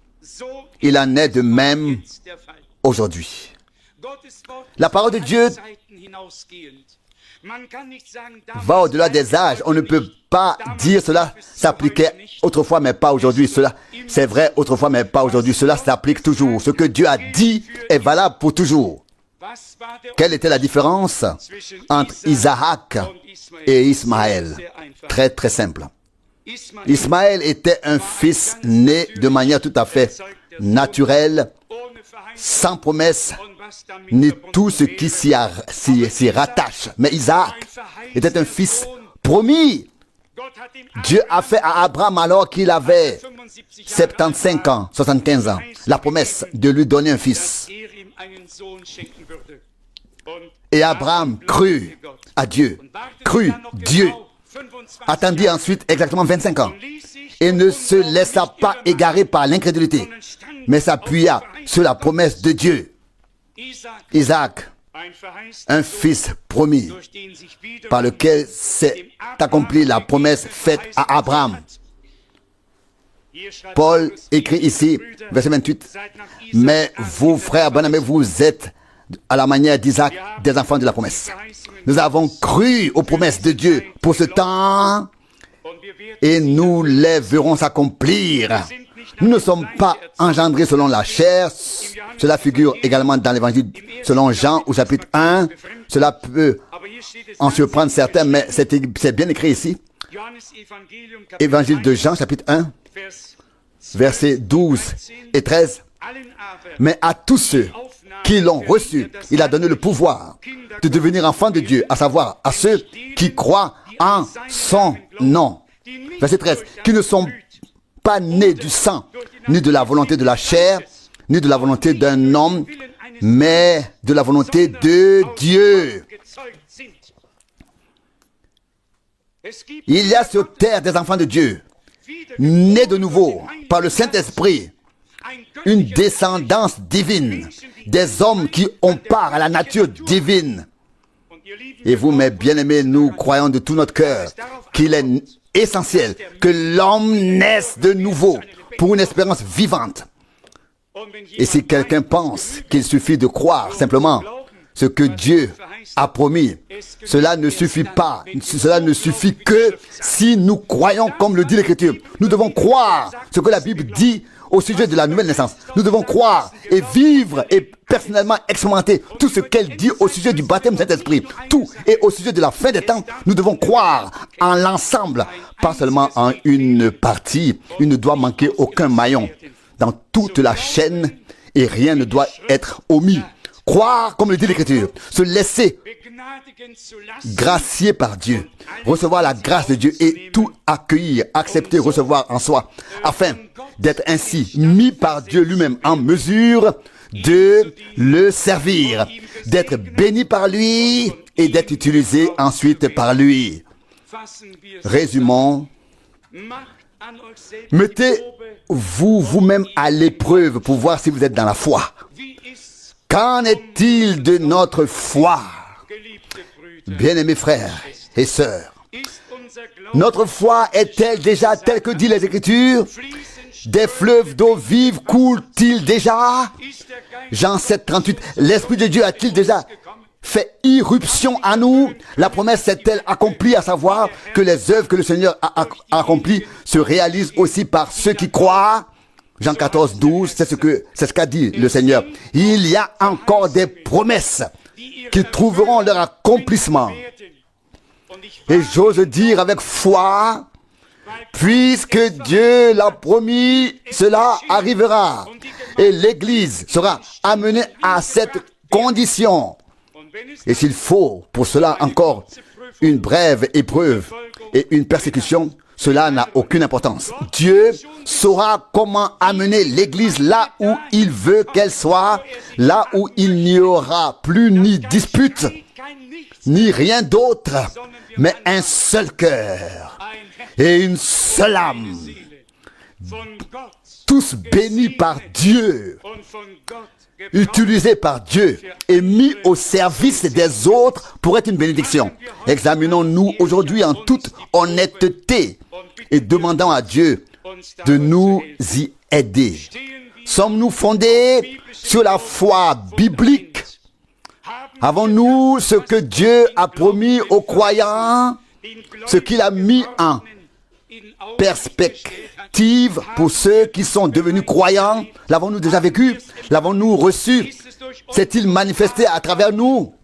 il en est de même aujourd'hui. La parole de Dieu va au-delà des âges. On ne peut pas dire cela s'appliquait autrefois mais pas aujourd'hui. Cela, c'est vrai autrefois mais pas aujourd'hui. Cela s'applique toujours. Ce que Dieu a dit est valable pour toujours. Quelle était la différence entre Isaac et Ismaël? Très très simple. Ismaël était un fils né de manière tout à fait naturelle, sans promesse, ni tout ce qui s'y rattache. Mais Isaac était un fils promis. Dieu a fait à Abraham alors qu'il avait 75 ans, 75 ans, la promesse de lui donner un fils. Et Abraham crut à Dieu, crut Dieu, attendit ensuite exactement 25 ans et ne se laissa pas égarer par l'incrédulité, mais s'appuya sur la promesse de Dieu. Isaac, un fils promis, par lequel s'est accomplie la promesse faite à Abraham. Paul écrit ici, verset 28, « Mais vous, frères bien-aimés, vous êtes à la manière d'Isaac, des enfants de la promesse. Nous avons cru aux promesses de Dieu pour ce temps et nous les verrons s'accomplir. Nous ne sommes pas engendrés selon la chair. » Cela figure également dans l'évangile selon Jean au chapitre 1. Cela peut en surprendre certains, mais c'est bien écrit ici. Évangile de Jean, chapitre 1, versets 12 et 13. « Mais à tous ceux qui l'ont reçu, il a donné le pouvoir de devenir enfants de Dieu, à savoir à ceux qui croient en son nom. » Verset 13. « Qui ne sont pas nés du sang, ni de la volonté de la chair, ni de la volonté d'un homme, mais de la volonté de Dieu. » Il y a sur terre des enfants de Dieu, nés de nouveau par le Saint-Esprit, une descendance divine, des hommes qui ont part à la nature divine. Et vous, mes bien-aimés, nous croyons de tout notre cœur qu'il est essentiel que l'homme naisse de nouveau pour une espérance vivante. Et si quelqu'un pense qu'il suffit de croire simplement ce que Dieu a promis, cela ne suffit pas. Cela ne suffit que si nous croyons comme le dit l'Écriture. Nous devons croire ce que la Bible dit au sujet de la nouvelle naissance. Nous devons croire et vivre et personnellement expérimenter tout ce qu'elle dit au sujet du baptême du Saint-Esprit. Tout. Et au sujet de la fin des temps, nous devons croire en l'ensemble, pas seulement en une partie. Il ne doit manquer aucun maillon dans toute la chaîne et rien ne doit être omis. Croire comme le dit l'Écriture, se laisser gracier par Dieu, recevoir la grâce de Dieu et tout accueillir, accepter, recevoir en soi, afin d'être ainsi mis par Dieu lui-même en mesure de le servir, d'être béni par lui et d'être utilisé ensuite par lui. Résumons. Mettez-vous vous-même à l'épreuve pour voir si vous êtes dans la foi. Qu'en est-il de notre foi, bien-aimés frères et sœurs? Notre foi est-elle déjà telle que dit les Écritures? Des fleuves d'eau vive coulent-ils déjà? Jean 7, 38. L'Esprit de Dieu a-t-il déjà fait irruption à nous? La promesse s'est-elle accomplie, à savoir que les œuvres que le Seigneur a accomplies se réalisent aussi par ceux qui croient? Jean 14, 12, c'est ce qu'a dit le Seigneur. Il y a encore des promesses qui trouveront leur accomplissement. Et j'ose dire avec foi, puisque Dieu l'a promis, cela arrivera. Et l'Église sera amenée à cette condition. Et s'il faut pour cela encore une brève épreuve et une persécution, cela n'a aucune importance. Dieu saura comment amener l'Église là où il veut qu'elle soit, là où il n'y aura plus ni dispute, ni rien d'autre, mais un seul cœur et une seule âme. Tous bénis par Dieu, utilisés par Dieu et mis au service des autres pour être une bénédiction. Examinons-nous aujourd'hui en toute honnêteté et demandons à Dieu de nous y aider. Sommes-nous fondés sur la foi biblique? Avons-nous ce que Dieu a promis aux croyants, ce qu'il a mis en perspective pour ceux qui sont devenus croyants? L'avons-nous déjà vécu? L'avons-nous reçu? s'est-il manifesté à travers nous?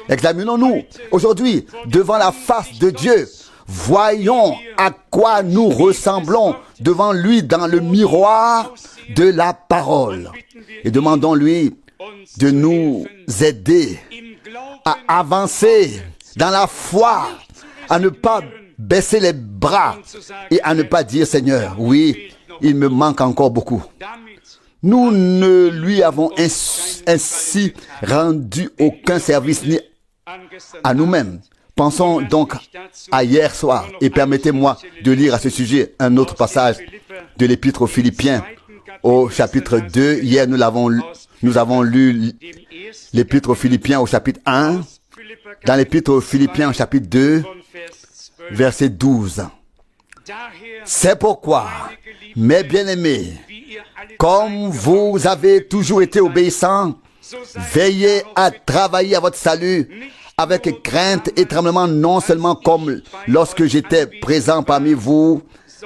Examinons-nous aujourd'hui devant la face de Dieu. Voyons à quoi nous ressemblons devant lui dans le miroir de la parole. Et demandons-lui de nous aider à avancer dans la foi, à ne pas baisser les bras et à ne pas dire Seigneur, oui, il me manque encore beaucoup. Nous ne lui avons ainsi rendu aucun service ni à nous-mêmes. Pensons donc à hier soir et permettez-moi de lire à ce sujet un autre passage de l'Épître aux Philippiens au chapitre 2. Hier, nous avons lu l'Épître aux Philippiens au chapitre 1. Dans l'Épître aux Philippiens au chapitre 2, verset 12. C'est pourquoi, mes bien-aimés, comme vous avez toujours été obéissants, veillez à travailler à votre salut avec crainte et tremblement, non seulement comme lorsque j'étais présent parmi vous,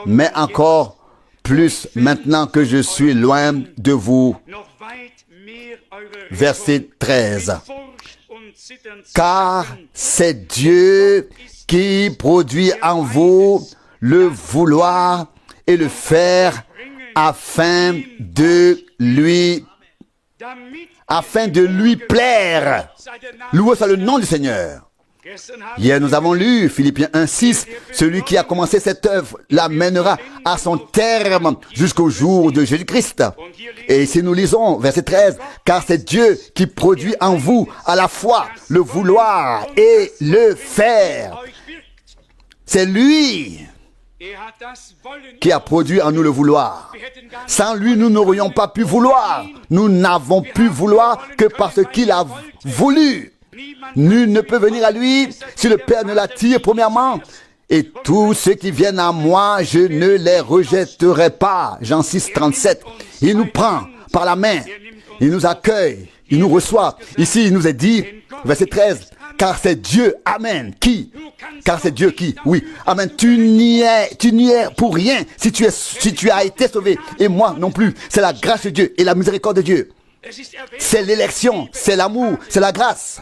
mais encore plus maintenant que je suis loin de vous. Verset 13. Car c'est Dieu qui produit en vous le vouloir et le faire afin de lui plaire. Loué soit le nom du Seigneur. Hier, nous avons lu Philippiens 1:6. Celui qui a commencé cette œuvre la mènera à son terme jusqu'au jour de Jésus-Christ. Et ici, nous lisons verset 13. Car c'est Dieu qui produit en vous à la fois le vouloir et le faire. C'est lui qui a produit en nous le vouloir. Sans lui, nous n'aurions pas pu vouloir. Nous n'avons pu vouloir que parce qu'il a voulu. Nul ne peut venir à lui si le Père ne l'attire premièrement. Et tous ceux qui viennent à moi, je ne les rejetterai pas. Jean 6, 37. Il nous prend par la main. Il nous accueille. Il nous reçoit. Ici, il nous est dit, verset 13, car c'est Dieu, amen, qui? Car c'est Dieu qui? Oui, amen, tu n'y es pour rien si tu as été sauvé. Et moi non plus. C'est la grâce de Dieu et la miséricorde de Dieu. C'est l'élection, c'est l'amour, c'est la grâce.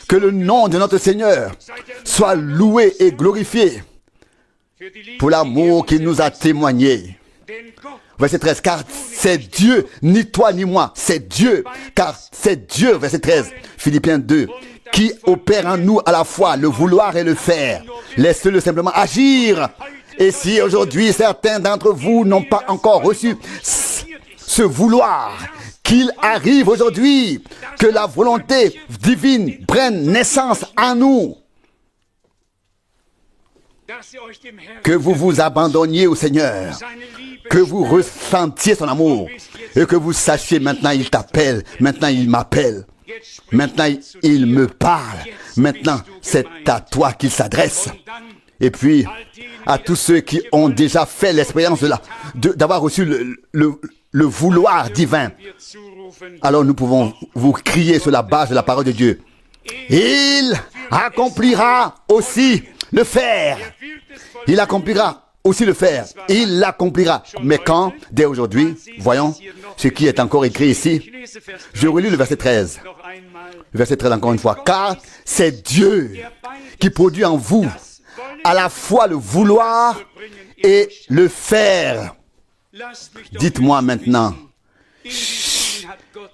Que le nom de notre Seigneur soit loué et glorifié pour l'amour qu'il nous a témoigné. Verset 13, car c'est Dieu, ni toi ni moi, c'est Dieu, car c'est Dieu, verset 13, Philippiens 2, qui opère en nous à la fois le vouloir et le faire. Laissez-le simplement agir. Et si aujourd'hui certains d'entre vous n'ont pas encore reçu ce vouloir, qu'il arrive aujourd'hui, que la volonté divine prenne naissance en nous, que vous vous abandonniez au Seigneur, que vous ressentiez son amour, et que vous sachiez maintenant il t'appelle, maintenant il m'appelle, maintenant il me parle, maintenant c'est à toi qu'il s'adresse. Et puis, à tous ceux qui ont déjà fait l'expérience d'avoir reçu le vouloir divin, alors nous pouvons vous crier sur la base de la parole de Dieu. Il accomplira aussi le faire. Il accomplira aussi le faire. Il l'accomplira. Mais quand? Dès aujourd'hui. Voyons ce qui est encore écrit ici. Je relis le verset 13. Le verset 13 encore une fois. Car c'est Dieu qui produit en vous à la fois le vouloir et le faire. Dites-moi maintenant,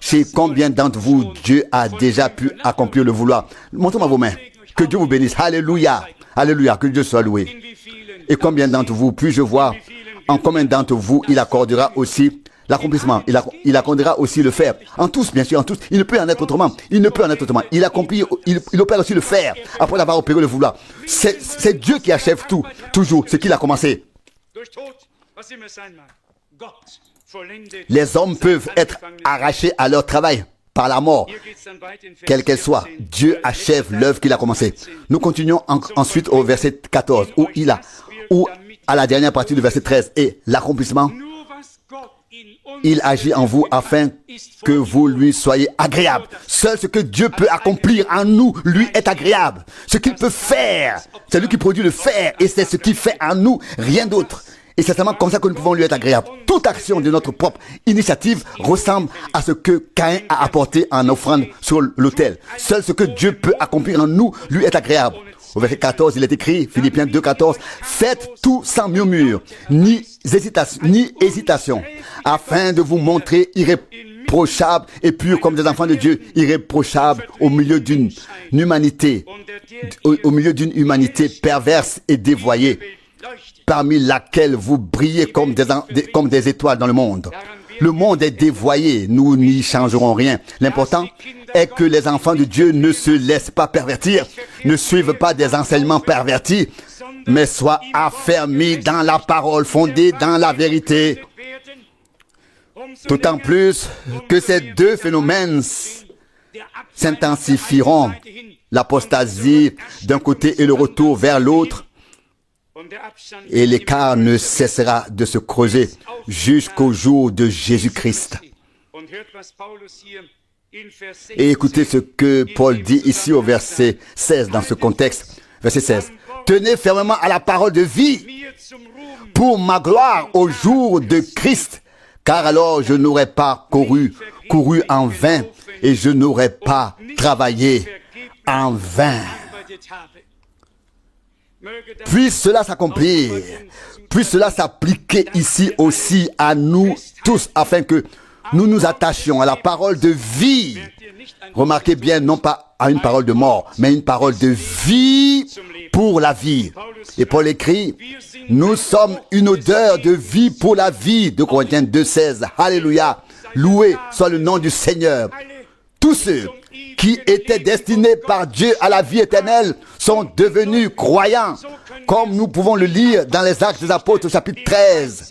chez combien d'entre vous Dieu a déjà pu accomplir le vouloir? Montrez-moi vos mains. Que Dieu vous bénisse. Alléluia. Alléluia. Que Dieu soit loué. Et combien d'entre vous, puis-je voir, en combien d'entre vous il accordera aussi l'accomplissement, il accordera aussi le faire. En tous, bien sûr, en tous. Il ne peut en être autrement. Il ne peut en être autrement. Il accomplit, il opère aussi le faire. Après avoir opéré le vouloir. C'est Dieu qui achève tout, toujours, ce qu'il a commencé. Les hommes peuvent être arrachés à leur travail par la mort, quelle qu'elle soit. Dieu achève l'œuvre qu'il a commencée. Nous continuons ensuite au verset 14, où à la dernière partie du verset 13, et l'accomplissement, il agit en vous afin que vous lui soyez agréable. Seul ce que Dieu peut accomplir en nous, lui est agréable. Ce qu'il peut faire, c'est lui qui produit le faire, et c'est ce qu'il fait en nous, rien d'autre. Et c'est seulement comme ça que nous pouvons lui être agréables. Toute action de notre propre initiative ressemble à ce que Caïn a apporté en offrande sur l'autel. Seul ce que Dieu peut accomplir en nous lui est agréable. Au verset 14, il est écrit, Philippiens 2, 14, « Faites tout sans murmure, ni hésitation, afin de vous montrer irréprochables et purs comme des enfants de Dieu, irréprochables au milieu d'une humanité, perverse et dévoyée, parmi laquelle vous brillez comme des étoiles dans le monde. » Le monde est dévoyé, nous n'y changerons rien. L'important est que les enfants de Dieu ne se laissent pas pervertir, ne suivent pas des enseignements pervertis, mais soient affermis dans la parole, fondés dans la vérité. D'autant plus que ces deux phénomènes s'intensifieront, l'apostasie d'un côté et le retour vers l'autre, et l'écart ne cessera de se creuser jusqu'au jour de Jésus-Christ. Et écoutez ce que Paul dit ici au verset 16 dans ce contexte. Verset 16. « Tenez fermement à la parole de vie pour ma gloire au jour de Christ, car alors je n'aurais pas couru en vain et je n'aurais pas travaillé en vain. » Puisse cela s'accomplir, puisse cela s'appliquer ici aussi à nous tous, afin que nous nous attachions à la parole de vie. Remarquez bien, non pas à une parole de mort, mais une parole de vie pour la vie. Et Paul écrit, nous sommes une odeur de vie pour la vie, de Corinthiens 2,16. Alléluia, loué soit le nom du Seigneur. Tous ceux qui étaient destinés par Dieu à la vie éternelle sont devenus croyants, comme nous pouvons le lire dans les Actes des Apôtres, chapitre 13.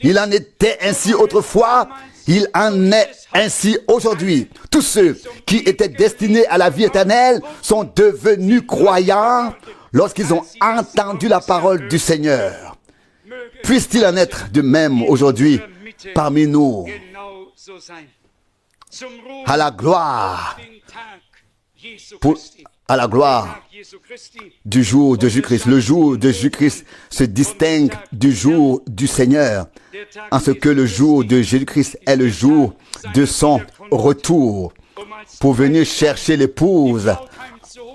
Il en était ainsi autrefois, il en est ainsi aujourd'hui. Tous ceux qui étaient destinés à la vie éternelle sont devenus croyants lorsqu'ils ont entendu la parole du Seigneur. Puisse-t-il en être de même aujourd'hui parmi nous? À la gloire, à la gloire du jour de Jésus-Christ. Le jour de Jésus-Christ se distingue du jour du Seigneur, en ce que le jour de Jésus-Christ est le jour de son retour pour venir chercher l'épouse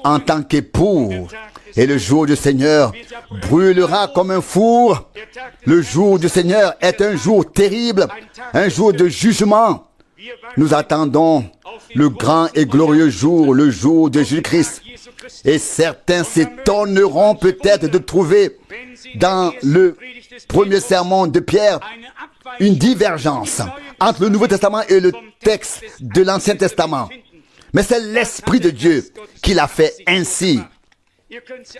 en tant qu'époux. Et le jour du Seigneur brûlera comme un four. Le jour du Seigneur est un jour terrible, un jour de jugement. Nous attendons le grand et glorieux jour, le jour de Jésus-Christ. Et certains s'étonneront peut-être de trouver dans le premier sermon de Pierre une divergence entre le Nouveau Testament et le texte de l'Ancien Testament. Mais c'est l'Esprit de Dieu qui l'a fait ainsi,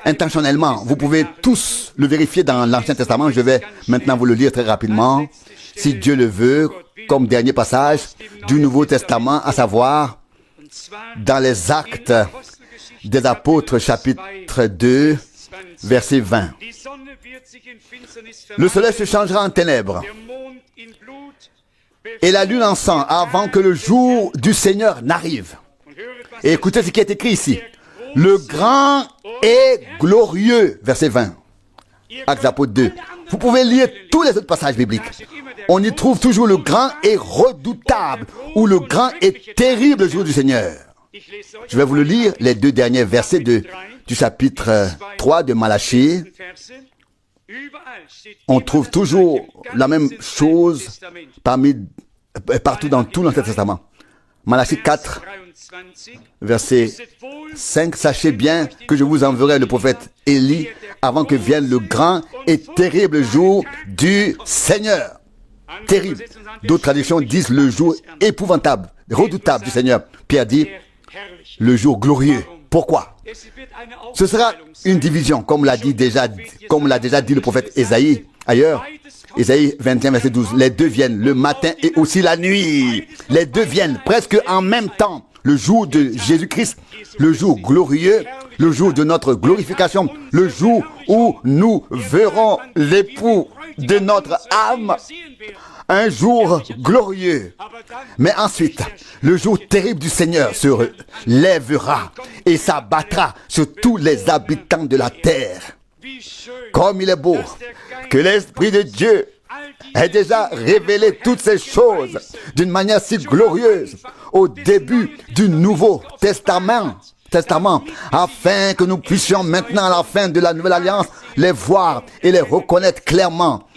intentionnellement. Vous pouvez tous le vérifier dans l'Ancien Testament. Je vais maintenant vous le lire très rapidement, si Dieu le veut, comme dernier passage du Nouveau Testament, à savoir dans les Actes des Apôtres, chapitre 2, verset 20. Le soleil se changera en ténèbres et la lune en sang avant que le jour du Seigneur n'arrive. Et écoutez ce qui est écrit ici. Le grand et glorieux, verset 20. Actes des Apôtres 2. Vous pouvez lire tous les autres passages bibliques. On y trouve toujours le grand et redoutable ou le grand et terrible jour du Seigneur. Je vais vous le lire, les deux derniers versets du chapitre 3 de Malachie. On trouve toujours la même chose partout dans tout l'Ancien Testament. Malachie 4, verset 5. Sachez bien que je vous enverrai le prophète Élie avant que vienne le grand et terrible jour du Seigneur. Terrible. D'autres traductions disent le jour épouvantable, redoutable du Seigneur. Pierre dit le jour glorieux. Pourquoi? Ce sera une division, comme l'a déjà dit le prophète Ésaïe. Ailleurs, Ésaïe 21, verset 12. Les deux viennent le matin et aussi la nuit. Les deux viennent presque en même temps. Le jour de Jésus-Christ, le jour glorieux, le jour de notre glorification, le jour où nous verrons l'époux de notre âme. Un jour glorieux. Mais ensuite, le jour terrible du Seigneur se lèvera et s'abattra sur tous les habitants de la terre. Comme il est beau que l'Esprit de Dieu ait déjà révélé toutes ces choses d'une manière si glorieuse au début du Nouveau Testament, afin que nous puissions maintenant, à la fin de la Nouvelle Alliance, les voir et les reconnaître clairement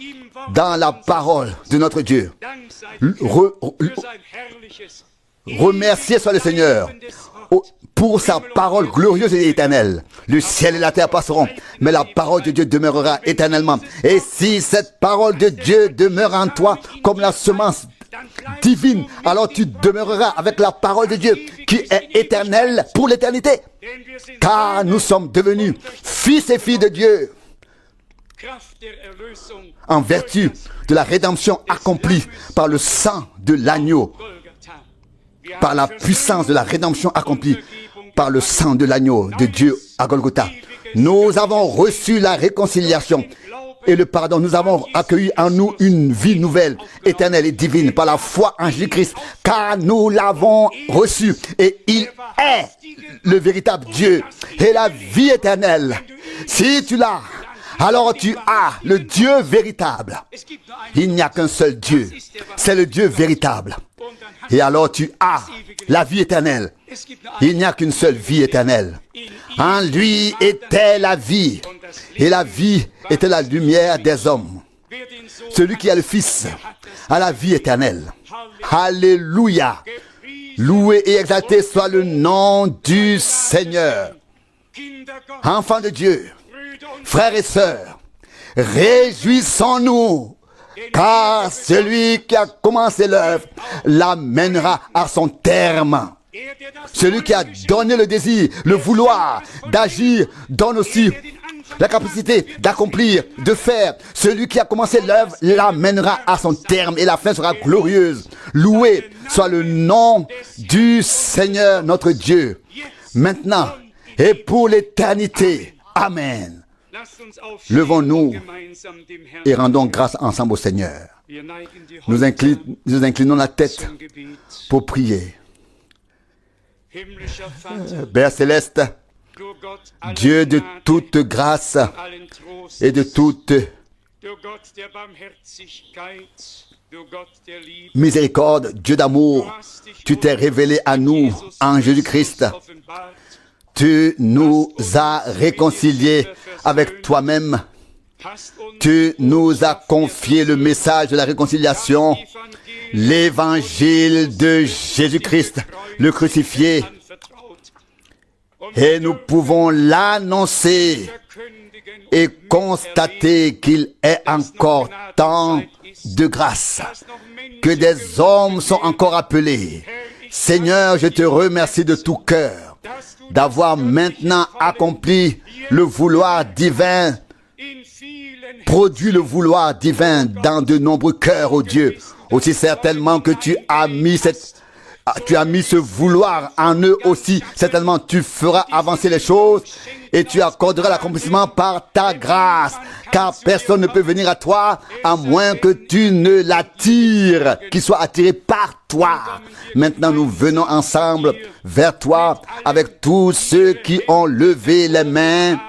dans la parole de notre Dieu. Remerciez soit le Seigneur pour sa parole glorieuse et éternelle. Le ciel et la terre passeront, mais la parole de Dieu demeurera éternellement. Et si cette parole de Dieu demeure en toi comme la semence divine, alors tu demeureras avec la parole de Dieu qui est éternelle pour l'éternité. Car nous sommes devenus fils et filles de Dieu en vertu de la rédemption accomplie par le sang de l'agneau. Par la puissance de la rédemption accomplie par le sang de l'agneau de Dieu à Golgotha. Nous avons reçu la réconciliation et le pardon. Nous avons accueilli en nous une vie nouvelle, éternelle et divine par la foi en Jésus-Christ, car nous l'avons reçu et il est le véritable Dieu et la vie éternelle. Si tu l'as, alors tu as le Dieu véritable. Il n'y a qu'un seul Dieu, c'est le Dieu véritable. Et alors tu as la vie éternelle. Il n'y a qu'une seule vie éternelle. En lui était la vie, et la vie était la lumière des hommes. Celui qui a le Fils a la vie éternelle. Alléluia. Loué et exalté soit le nom du Seigneur. Enfants de Dieu, frères et sœurs, réjouissons-nous, car celui qui a commencé l'œuvre l'amènera à son terme. Celui qui a donné le désir, le vouloir d'agir, donne aussi la capacité d'accomplir, de faire. Celui qui a commencé l'œuvre l'amènera à son terme et la fin sera glorieuse. Loué soit le nom du Seigneur notre Dieu, maintenant et pour l'éternité. Amen. Levons-nous et rendons grâce ensemble au Seigneur. Nous inclinons la tête pour prier. Père céleste, Dieu de toute grâce et de toute miséricorde, Dieu d'amour, tu t'es révélé à nous en Jésus-Christ. Tu nous as réconciliés avec toi-même. Tu nous as confié le message de la réconciliation, l'évangile de Jésus-Christ, le crucifié. Et nous pouvons l'annoncer et constater qu'il est encore temps de grâce, que des hommes sont encore appelés. Seigneur, je te remercie de tout cœur d'avoir maintenant accompli le vouloir divin, produit le vouloir divin dans de nombreux cœurs, ô Dieu. Aussi certainement que tu as mis ce vouloir en eux aussi, certainement tu feras avancer les choses et tu accorderas l'accomplissement par ta grâce, car personne ne peut venir à toi à moins que tu ne l'attires, qu'il soit attiré par toi. Maintenant nous venons ensemble vers toi avec tous ceux qui ont levé les mains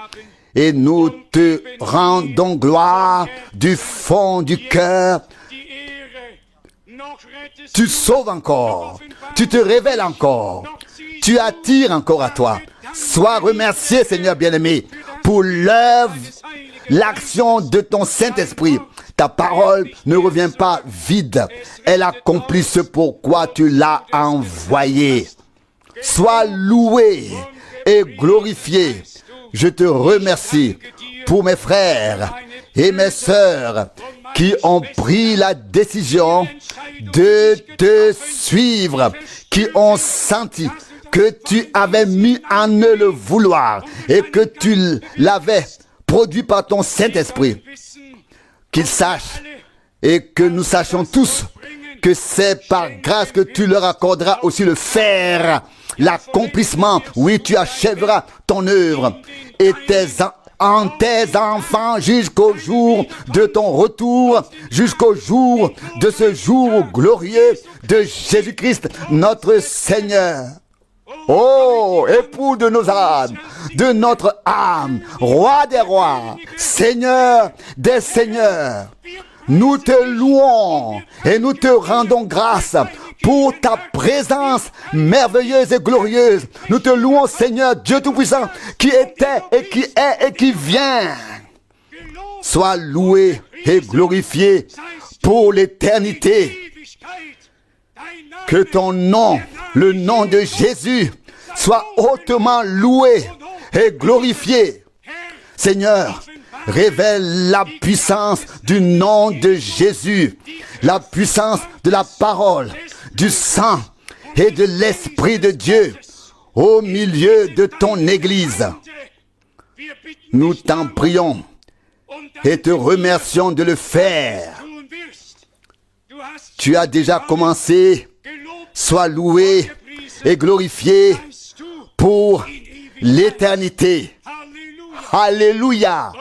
et nous te rendons gloire du fond du cœur. Tu sauves encore, tu te révèles encore, tu attires encore à toi. Sois remercié, Seigneur bien-aimé, pour l'œuvre, l'action de ton Saint-Esprit. Ta parole ne revient pas vide, elle accomplit ce pourquoi tu l'as envoyée. Sois loué et glorifié. Je te remercie pour mes frères et mes sœurs qui ont pris la décision de te suivre, qui ont senti que tu avais mis en eux le vouloir et que tu l'avais produit par ton Saint-Esprit. Qu'ils sachent et que nous sachions tous que c'est par grâce que tu leur accorderas aussi le faire, l'accomplissement. Oui, tu achèveras ton œuvre et tes enfants jusqu'au jour de ton retour, jusqu'au jour de ce jour glorieux de Jésus-Christ, notre Seigneur. ô époux de nos âmes, de notre âme, roi des rois, Seigneur des seigneurs, nous te louons et nous te rendons grâce pour ta présence merveilleuse et glorieuse. Nous te louons, Seigneur Dieu Tout-Puissant, qui était et qui est et qui vient. Sois loué et glorifié pour l'éternité. Que ton nom, le nom de Jésus, soit hautement loué et glorifié. Seigneur, révèle la puissance du nom de Jésus, la puissance de la parole, du sang et de l'Esprit de Dieu au milieu de ton Église. Nous t'en prions et te remercions de le faire. Tu as déjà commencé. Sois loué et glorifié pour l'éternité. Alléluia.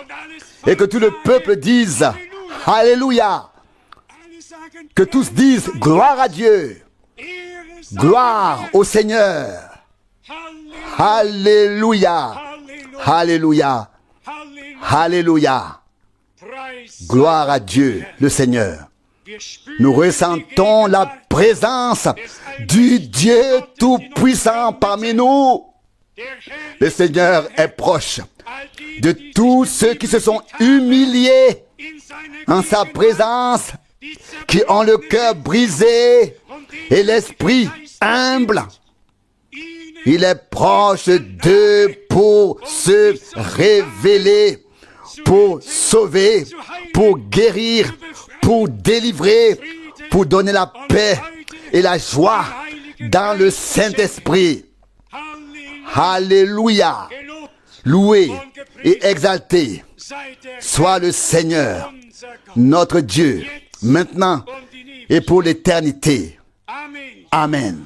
Et que tout le peuple dise Alléluia. Que tous disent gloire à Dieu. Gloire au Seigneur. Alléluia. Alléluia. Alléluia. Gloire à Dieu, le Seigneur. Nous ressentons la présence du Dieu Tout-Puissant parmi nous. Le Seigneur est proche de tous ceux qui se sont humiliés en sa présence, qui ont le cœur brisé et l'esprit humble. Il est proche d'eux pour se révéler, pour sauver, pour guérir, pour délivrer, pour donner la paix et la joie dans le Saint-Esprit. Alléluia. Loué et exalté soit le Seigneur, notre Dieu, maintenant et pour l'éternité. Amen.